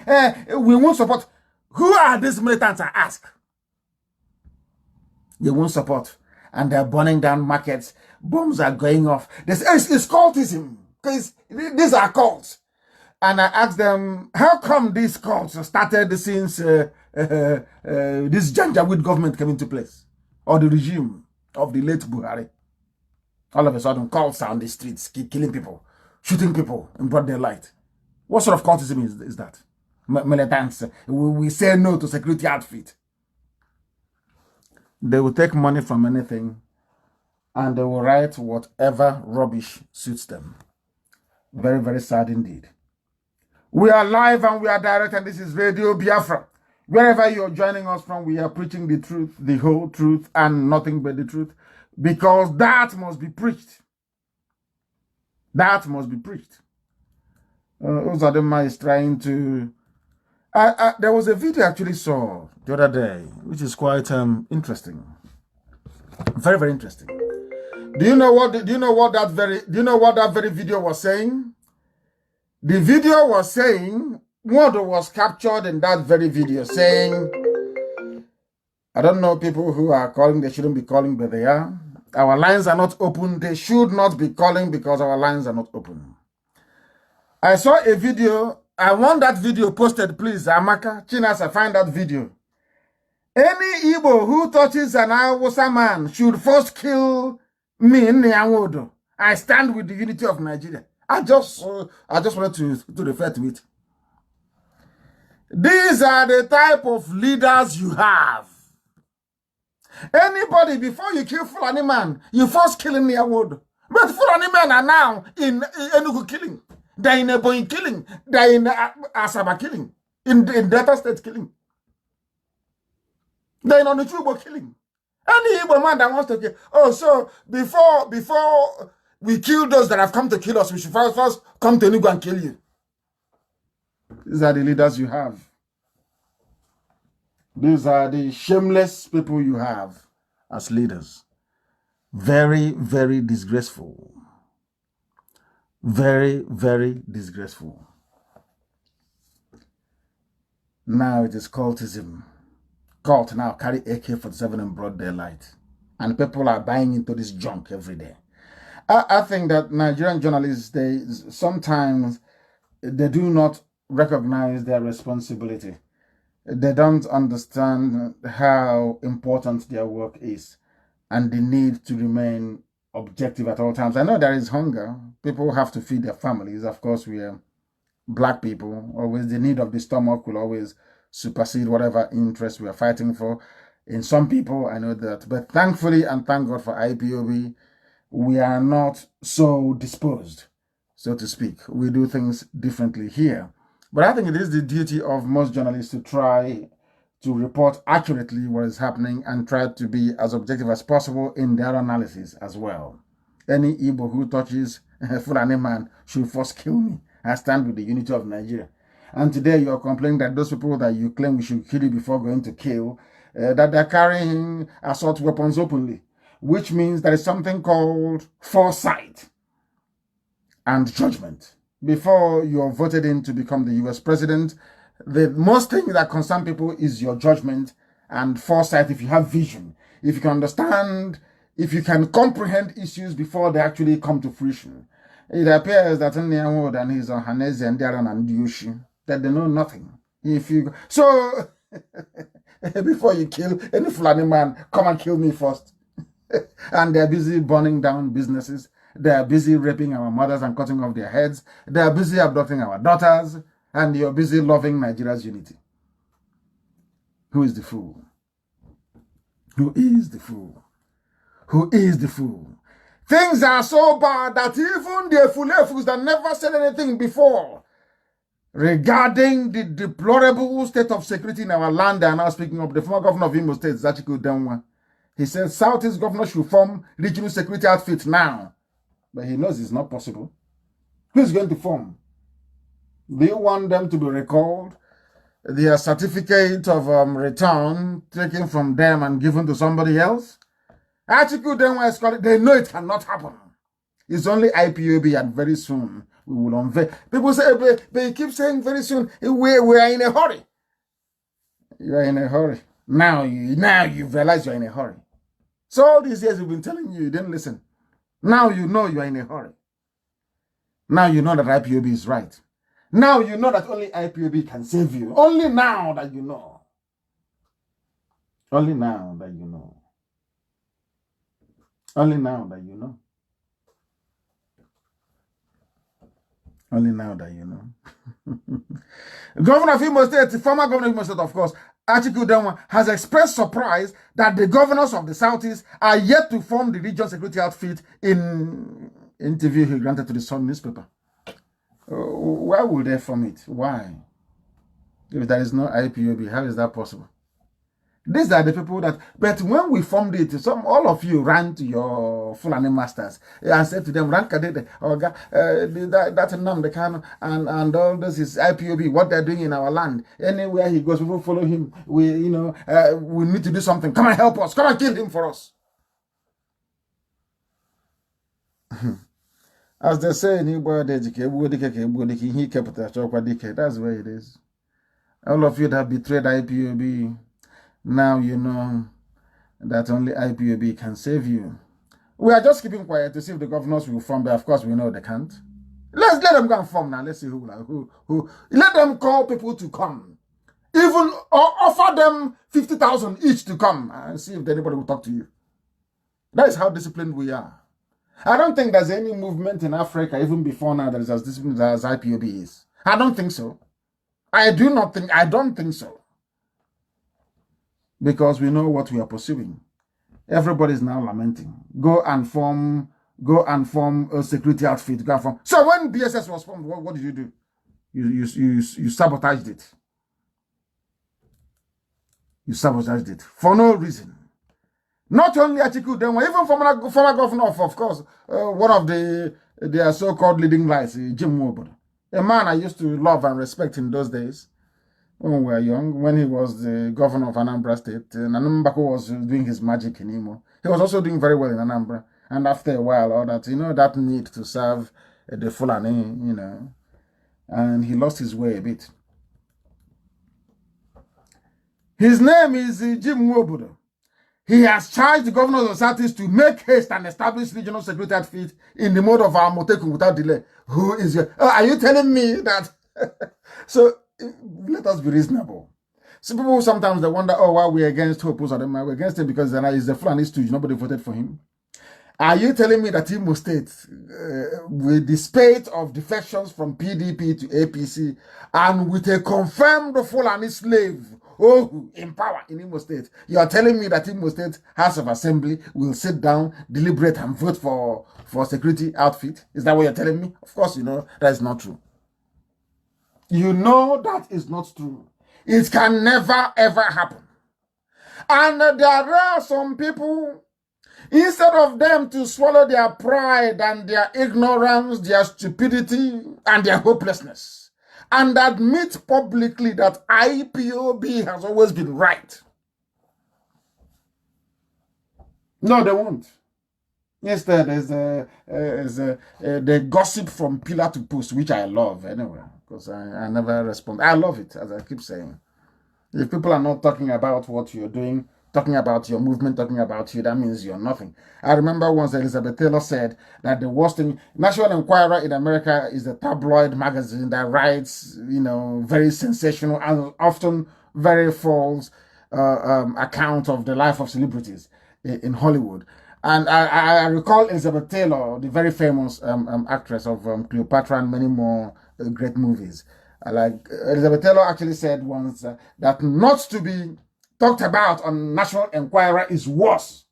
we won't support. Who are these militants, I ask? They won't support. And they're burning down markets. Bombs are going off. They say, it's cultism. Because these are cults. And I asked them, how come these cults started since this Janjaweed government came into place? Or the regime of the late Buhari? All of a sudden, cults are on the streets, killing people, shooting people in broad daylight. What sort of cultism is that? Militants. We say no to security outfit. They will take money from anything and they will write whatever rubbish suits them. Very, very sad indeed. We are live and we are direct, and this is Radio Biafra. Wherever you're joining us from, we are preaching the truth, the whole truth, and nothing but the truth. Because that must be preached. That must be preached. Uzadema is trying to... there was a video I actually saw the other day, which is quite interesting. Very, very interesting. Do you know what that very video was saying? The video was saying, what was captured in that very video saying, I don't know people who are calling, they shouldn't be calling, but they are. Our lines are not open. They should not be calling because our lines are not open. I saw a video. I want that video posted, please. Amaka, Chinasa, find that video. Any Igbo who touches an Hausa man should first kill me in Nyanwodo. I stand with the unity of Nigeria. I just wanted to refer to it. These are the type of leaders you have. Anybody, before you kill Fulani man, you first kill in Nyanwodo. But Fulani men are now in Enugu killing. They're in Ebonyi killing. They're in Asaba killing. In Delta State killing. They're in Onitshubo killing. Any Igbo man that wants to kill. Oh, so before we kill those that have come to kill us, we should first come to Enugu and kill you. These are the leaders you have. These are the shameless people you have as leaders. Very, very disgraceful. Very, very disgraceful. Now it is cultism. Cult now carry AK-47 in broad daylight. And people are buying into this junk every day. I think that Nigerian journalists, sometimes they do not recognize their responsibility. They don't understand how important their work is and the need to remain objective at all times. I know there is hunger. People have to feed their families. Of course, we are black people. Always the need of the stomach will always supersede whatever interest we are fighting for. In some people, I know that. But thankfully, and thank God for IPOB, we are not so disposed, so to speak. We do things differently here. But I think it is the duty of most journalists to try to report accurately what is happening and try to be as objective as possible in their analysis as well. Any Igbo who touches a Fulani man should first kill me. I stand with the unity of Nigeria. And today you are complaining that those people that you claim we should kill you before going to kill, that they're carrying assault weapons openly, which means there is something called foresight and judgment. Before you're voted in to become the US president, the most thing that concern people is your judgment and foresight. If you have vision, if you can understand, if you can comprehend issues before they actually come to fruition. It appears that in the world and he's on Hanezi and Daran and Yushi, that they know nothing. If you so before you kill any Fulani man, come and kill me first. And they're busy burning down businesses. They are busy raping our mothers and cutting off their heads. They are busy abducting our daughters. And you're busy loving Nigeria's unity. Who is the fool? Who is the fool? Who is the fool? Things are so bad that even the Fulefus that never said anything before regarding the deplorable state of security in our land, they are now speaking up. The former governor of Imo State, Zachiku Denwa, he said Southeast governor should form regional security outfit now. But he knows it's not possible. Who's going to form? Do you want them to be recalled? Their certificate of return taken from them and given to somebody else? Article they know it cannot happen. It's only IPOB, and very soon we will unveil. People say, they keep saying very soon, we are in a hurry. You are in a hurry. Now you realize you're in a hurry. So all these years we've been telling you, you didn't listen. Now you know you are in a hurry. Now you know that IPOB is right. Now you know that only IPOB can save you. Only now that you know. Only now that you know. Only now that you know. Only now that you know. Governor of Imo State, the former governor of Imo State, of course, Atiku Denwa, has expressed surprise that the governors of the Southeast are yet to form the regional security outfit in interview he granted to the Sun newspaper. Why would they form it? Why? If there is no IPOB, how is that possible? These are the people that, but when we formed it, all of you ran to your Fulani masters and said to them, Rankadede, that's Nnamdi Kanu, and all this is IPOB, what they're doing in our land. Anywhere he goes, people follow him. We need to do something. Come and help us. Come and kill him for us. As they say in Igbo, that's where it is. All of you that betrayed IPOB, now you know that only IPOB can save you. We are just keeping quiet to see if the governors will form, but of course we know they can't. Let them go and form now. Let's see who. Let them call people to come. Even offer them 50,000 each to come and see if anybody will talk to you. That is how disciplined we are. I don't think there's any movement in Africa, even before now, that is as disciplined as IPOB is. I don't think so. I don't think so. Because we know what we are pursuing. Everybody is now lamenting. Go and form a security outfit. Go and form. So when BSS was formed, what did you do? You sabotaged it. You sabotaged it for no reason. Not only Atiku Denwa, even former governor of course, one of their so-called leading lights, Jim Wobodo. A man I used to love and respect in those days when we were young, when he was the governor of Anambra State. And Anambra was doing his magic in Imo. He was also doing very well in Anambra. And after a while, all that, that need to serve the Fulani, and he lost his way a bit. His name is Jim Wobodo. He has charged the governors of the Southeast to make haste and establish regional security outfit in the mode of Amoteku without delay. Who is your... are you telling me that... So, let us be reasonable. Some people sometimes they wonder, oh, why we're against Hope. We're against him because he's a Fulani stooge. Nobody voted for him. Are you telling me that Imo State, with the spate of defections from PDP to APC, and with a confirmed Fulani slave, in power in Imo State, you are telling me that Imo State House of Assembly will sit down, deliberate, and vote for security outfit? Is that what you're telling me? Of course, you know that is not true. You know that is not true. It can never, ever happen. And there are some people, instead of them to swallow their pride and their ignorance, their stupidity, and their hopelessness, and admit publicly that IPOB has always been right. No, they won't. Instead, the gossip from pillar to post, which I love anyway, because I never respond. I love it, as I keep saying. If people are not talking about what you're doing, talking about your movement, talking about you, that means you're nothing. I remember once Elizabeth Taylor said that the worst thing, National Enquirer in America is a tabloid magazine that writes, very sensational and often very false account of the life of celebrities in Hollywood. And I recall Elizabeth Taylor, the very famous actress of Cleopatra and many more great movies. Like Elizabeth Taylor actually said once that not to be talked about on National Enquirer is worse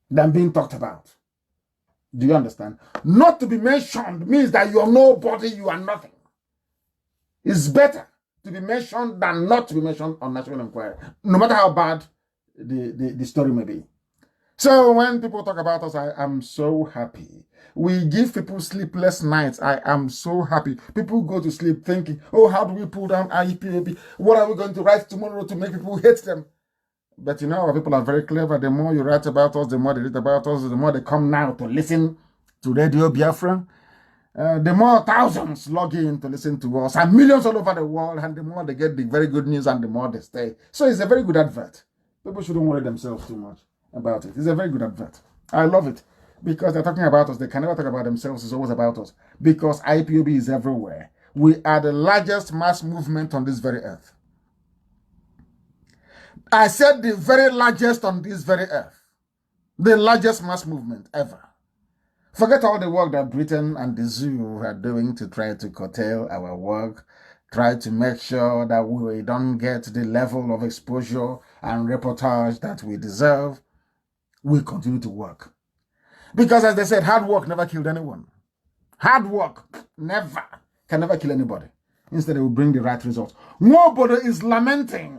than being talked about. Do you understand? Not to be mentioned means that you are nobody, you are nothing. It's better to be mentioned than not to be mentioned on National Enquirer, no matter how bad the story may be. So when people talk about us, I am so happy. We give people sleepless nights. I am so happy. People go to sleep thinking, oh, how do we pull down IPOB? What are we going to write tomorrow to make people hate them? But our people are very clever. The more you write about us, the more they read about us, the more they come now to listen to Radio Biafra. The more thousands log in to listen to us, and millions all over the world, and the more they get the very good news and the more they stay. So it's a very good advert. People shouldn't worry themselves too much about it. It's a very good advert. I love it because they're talking about us. They can never talk about themselves. It's always about us because IPOB is everywhere. We are the largest mass movement on this very earth. I said the very largest on this very earth. The largest mass movement ever. Forget all the work that Britain and the zoo are doing to try to curtail our work, try to make sure that we don't get the level of exposure and reportage that we deserve. We continue to work. Because as they said, hard work never killed anyone. Hard work can never kill anybody. Instead, it will bring the right results. Nobody is lamenting.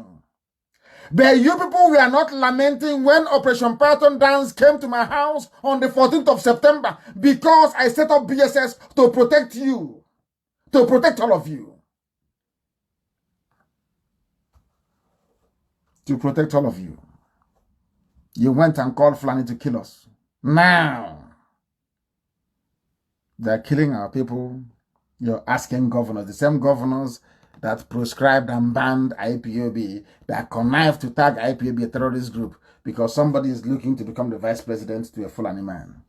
But you people were not lamenting when Operation Python Dance came to my house on the 14th of September because I set up BSS to protect you, to protect all of you. To protect all of you. You went and called Fulani to kill us. Now, they're killing our people. You're asking governors, the same governors that proscribed and banned IPOB, that connived to tag IPOB a terrorist group because somebody is looking to become the vice president to a Fulani man.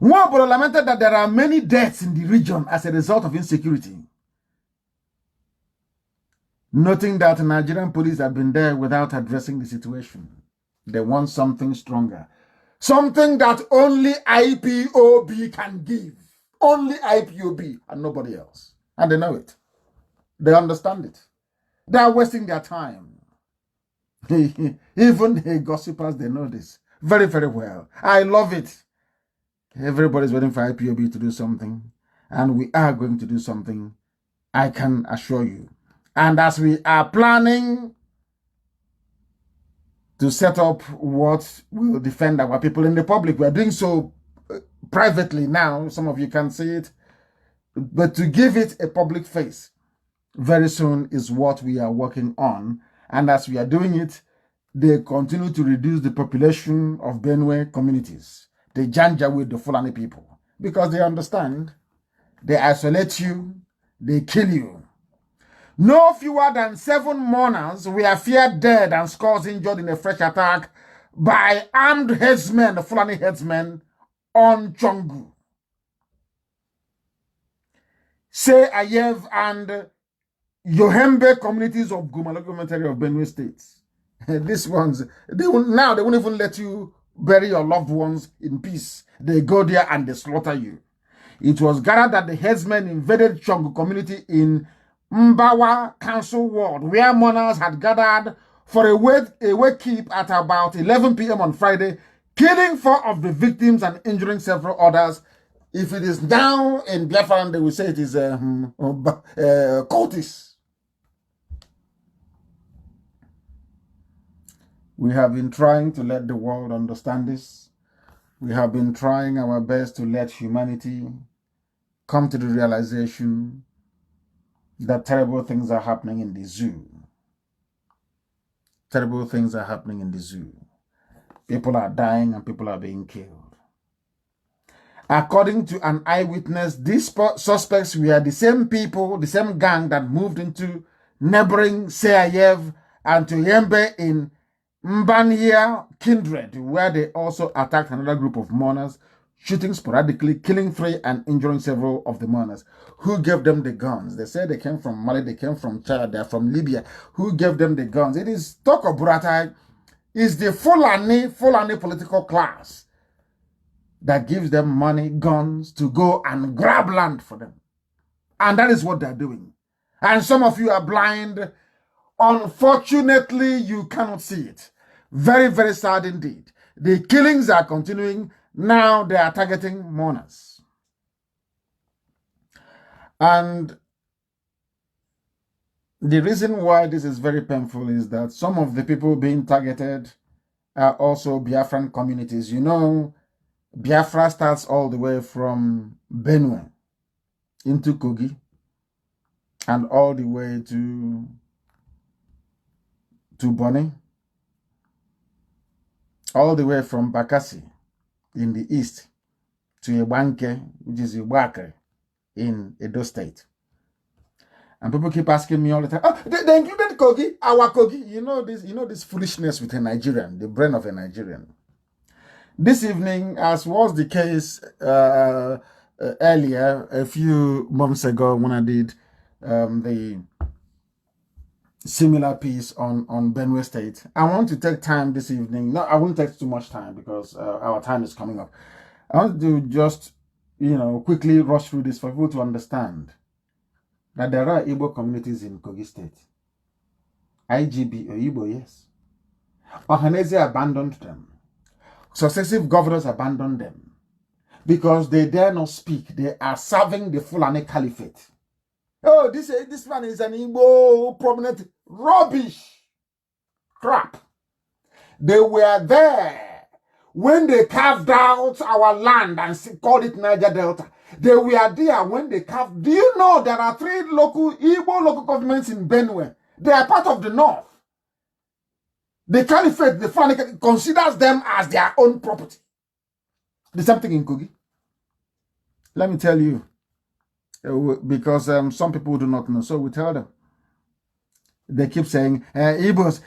Nwabolo lamented that there are many deaths in the region as a result of insecurity, noting that Nigerian police have been there without addressing the situation. They want something stronger. Something that only IPOB can give. Only IPOB and nobody else. And they know it. They understand it. They are wasting their time. Even the gossipers, they know this very, very well. I love it. Everybody's waiting for IPOB to do something. And we are going to do something. I can assure you. And as we are planning to set up what will defend our people in the public, we are doing so privately now. Some of you can see it. But to give it a public face very soon is what we are working on. And as we are doing it, they continue to reduce the population of Benue communities. They janja with the Fulani people because they understand. They isolate you. They kill you. No fewer than 7 mourners were feared dead and scores injured in a fresh attack by armed headsmen, the Fulani headsmen, on Chongu. Ayev and Yohembe communities of Guma local government area of Benue State. These ones, they won't even let you bury your loved ones in peace. They go there and they slaughter you. It was gathered that the headsmen invaded Chongu community in Mbawa Council Ward, where mourners had gathered for a wake keep at about 11 p.m. on Friday, killing 4 of the victims and injuring several others. If it is now in Biafra, they will say it is cultists. We have been trying to let the world understand this. We have been trying our best to let humanity come to the realization that terrible things are happening in the zoo. Terrible things are happening in the zoo. People are dying and people are being killed. According to an eyewitness, these suspects were the same people, the same gang that moved into neighboring Seayev and Tuyembe in Mbania Kindred, where they also attacked another group of mourners, shooting sporadically, killing 3 and injuring several of the mourners. Who gave them the guns? They say they came from Mali, they came from Chad, they're from Libya. Who gave them the guns? It is Toko Buratai, is the Fulani political class that gives them money, guns, to go and grab land for them. And that is what they're doing. And some of you are blind. Unfortunately, you cannot see it. Very, very sad indeed. The killings are continuing. Now they are targeting mourners. And the reason why this is very painful is that some of the people being targeted are also Biafran communities. You know, Biafra starts all the way from Benue into Kogi and all the way to Boni, all the way from Bakassi in the east to Ebanke, which is Ibakre in Edo State. And people keep asking me all the time, oh, they included Kogi, our Kogi. You know this foolishness with a Nigerian, the brain of a Nigerian. This evening, as was the case earlier, a few months ago when I did the similar piece on Benue State, I want to take time this evening. No, I won't take too much time because our time is coming up. I want to just, quickly rush through this for people to understand that there are Igbo communities in Kogi State. IGB or Igbo, yes. Ohanese abandoned them. Successive governors abandoned them because they dare not speak. They are serving the Fulani Caliphate. Oh, this man is an Igbo prominent. Rubbish. Crap. They were there when they carved out our land and called it Niger Delta. They were there when they carved. Do you know there are 3 Igbo local governments in Benue? They are part of the north. The Caliphate, the Fulani, considers them as their own property. The same thing in Kogi. Let me tell you. Because some people do not know, so we tell them. They keep saying, Igbos,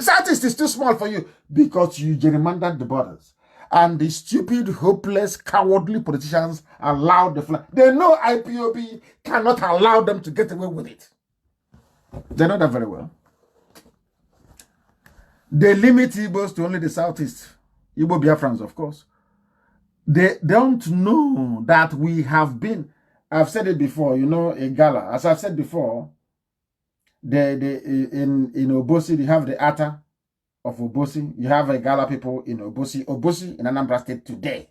Southeast is too small for you because you gerrymandered the borders. And the stupid, hopeless, cowardly politicians allowed the flag. They know IPOB cannot allow them to get away with it. They know that very well. They limit Igbos to only the Southeast. Igbo Biafrans, of course. They don't know that we have been... I've said it before, a gala. As I've said before, in Obosi, they have the Ata of Obosi. You have a gala people in Obosi. Obosi in Anambra State today.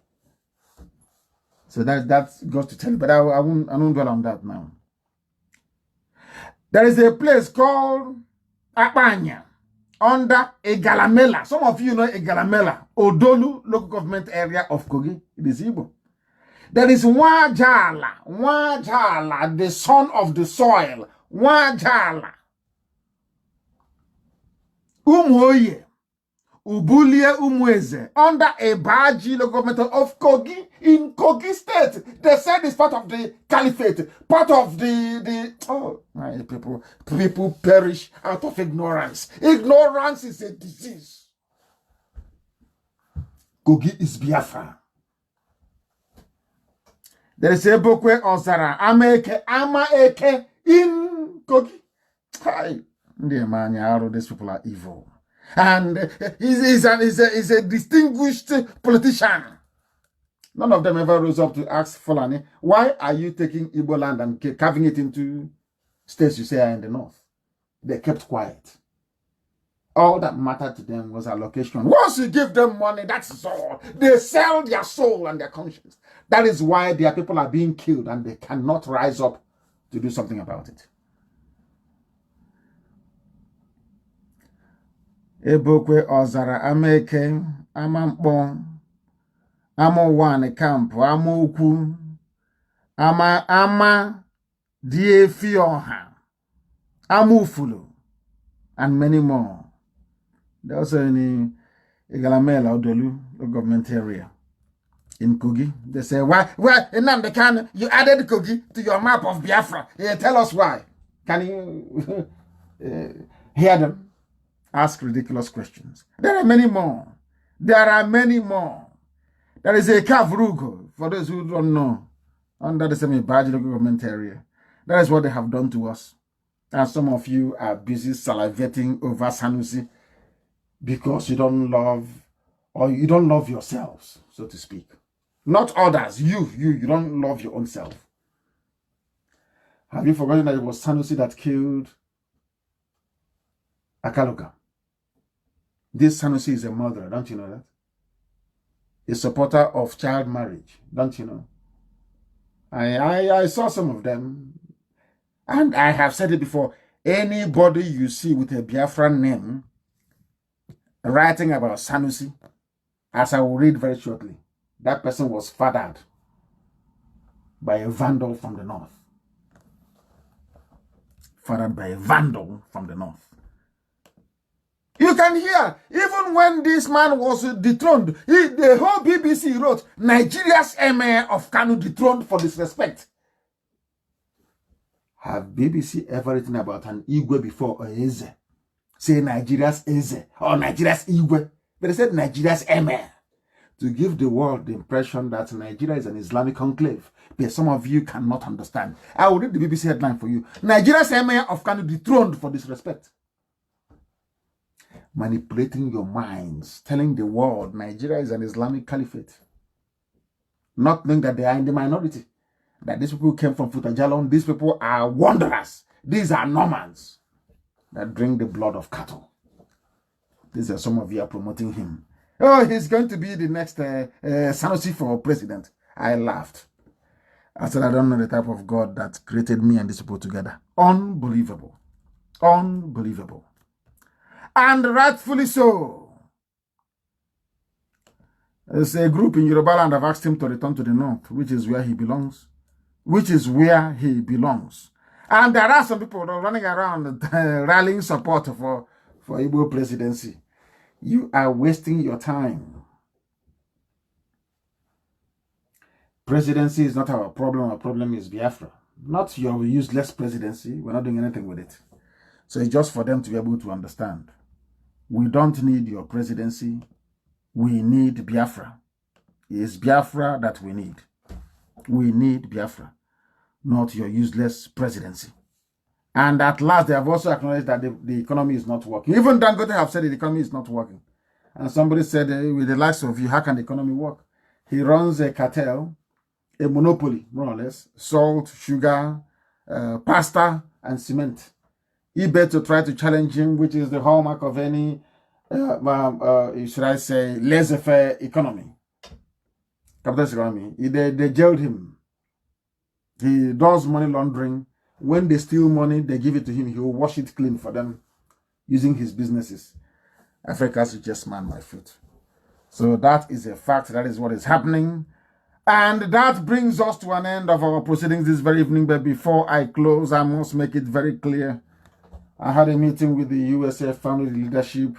So that goes to tell you, but I won't dwell on that now. There is a place called Akpanya under Egalamela. Some of you know Egalamela, Odolu local government area of Kogi. It is Igbo. There is Wajala, the son of the soil. Wajala. Umoye, Ubulie Umweze, under a Baji local government of Kogi, in Kogi State. They said it's part of the Caliphate, part of oh, my people perish out of ignorance. Ignorance is a disease. Kogi is Biafra. There is a book where Ozara Ama Eke in Kogi. Hi, these people are evil. And he's a distinguished politician. None of them ever rose up to ask Fulani, why are you taking Igbo land and carving it into states you say are in the north? They kept quiet. All that mattered to them was allocation. Once you give them money, that's all. They sell their soul and their conscience. That is why their people are being killed and they cannot rise up to do something about it. Ebokwe Ozara Ameke, Amampo, Amo Camp, Amo Uku, Ama Die Fioha, Amufulu, and many more. There also in Igalamela Odolu, the government area in Kogi. They say, why Nnamdi Kanu, you added Kogi to your map of Biafra. Tell us why. Can you hear them ask ridiculous questions? There are many more. There are many more. There is a Kavrugo, for those who don't know, under the semi-Baji government area. That is what they have done to us. And some of you are busy salivating over Sanusi because you don't love, or you don't love yourselves, so to speak. Not others, you don't love your own self. Have you forgotten that it was Sanusi that killed Akaluka? This Sanusi is a murderer, don't you know that? A supporter of child marriage, don't you know? I saw some of them, and I have said it before. Anybody you see with a Biafran name writing about Sanusi, as I will read very shortly, that person was fathered by a vandal from the north. Fathered by a vandal from the north. You can hear, even when this man was dethroned, the whole BBC wrote, Nigeria's Emir of Kanu dethroned for disrespect. Have BBC ever written about an Igwe before, or Eze? Say Nigeria's Eze or Nigeria's Igwe. But they said Nigeria's Emir, to give the world the impression that Nigeria is an Islamic enclave. But some of you cannot understand. I will read the BBC headline for you. Nigeria's Emir of Kanu dethroned for disrespect. Manipulating your minds, telling the world Nigeria is an Islamic caliphate. Not knowing that they are in the minority. That these people came from Futajalon, these people are wanderers. These are Normans that drink the blood of cattle. These are some of you are promoting him. Oh, he's going to be the next Sanusi for president. I laughed. I said, I don't know the type of God that created me and these people together. Unbelievable. Unbelievable. And rightfully so. There's a group in Yoruba land have asked him to return to the north, which is where he belongs. Which is where he belongs. And there are some people running around rallying support for Igbo presidency. You are wasting your time. Presidency is not our problem. Our problem is Biafra. Not your useless presidency. We're not doing anything with it. So it's just for them to be able to understand. We don't need your presidency. We need Biafra. It's Biafra that we need. We need Biafra, not your useless presidency. And at last, they have also acknowledged that the economy is not working. Even Dangote have said the economy is not working. And somebody said, with the likes of you, how can the economy work? He runs a cartel, a monopoly, more or less, salt, sugar, pasta, and cement. eBay to try to challenge him, which is the hallmark of any, should I say, laissez-faire economy. Capitalist economy. They jailed him. He does money laundering. When they steal money, they give it to him. He will wash it clean for them using his businesses. Africa's richest man, my foot. So that is a fact. That is what is happening. And that brings us to an end of our proceedings this very evening. But before I close, I must make it very clear. I had a meeting with the USA family leadership,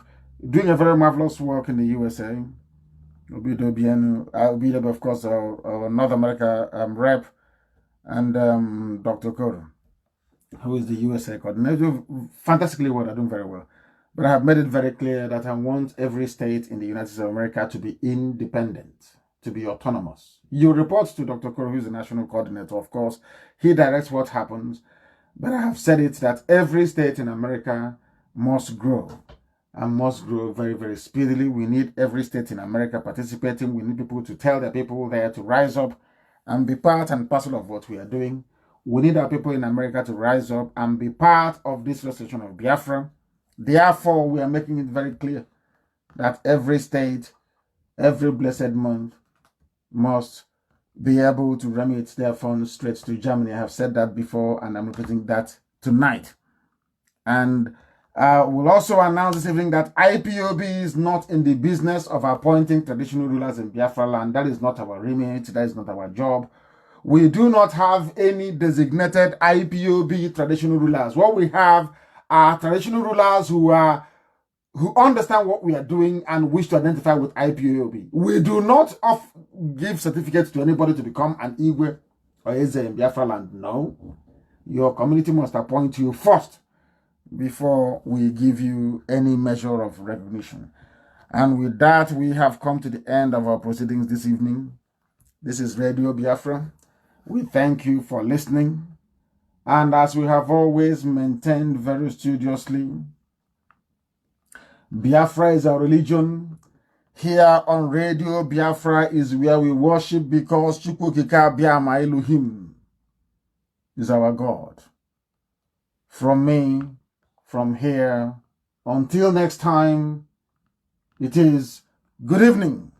doing a very marvelous work in the USA. I'll be there, of course, our North America rep, and Dr. Koro, who is the USA coordinator. Fantastically well, they're doing very well. But I have made it very clear that I want every state in the United States of America to be independent, to be autonomous. You report to Dr. Koro, who is the national coordinator, of course. He directs what happens. But I have said it that every state in America must grow and must grow very, very speedily. We need every state in America participating. We need people to tell their people there to rise up and be part and parcel of what we are doing. We need our people in America to rise up and be part of this restoration of Biafra. Therefore, we are making it very clear that every state, every blessed month, must be able to remit their funds straight to Germany. I have said that before, and I'm repeating that tonight. And we'll also announce this evening that IPOB is not in the business of appointing traditional rulers in Biafra land. That is not our remit. That is not our job. We do not have any designated IPOB traditional rulers. What we have are traditional rulers who understand what we are doing and wish to identify with IPOB. We do not give certificates to anybody to become an Igwe or Eze in Biafra land. No. Your community must appoint you first before we give you any measure of recognition. And with that, we have come to the end of our proceedings this evening. This is Radio Biafra. We thank you for listening. And as we have always maintained very studiously, Biafra is our religion. Here on Radio Biafra is where we worship because Chukwukika Biama Elohim is our God. From me, from here, until next time, it is good evening.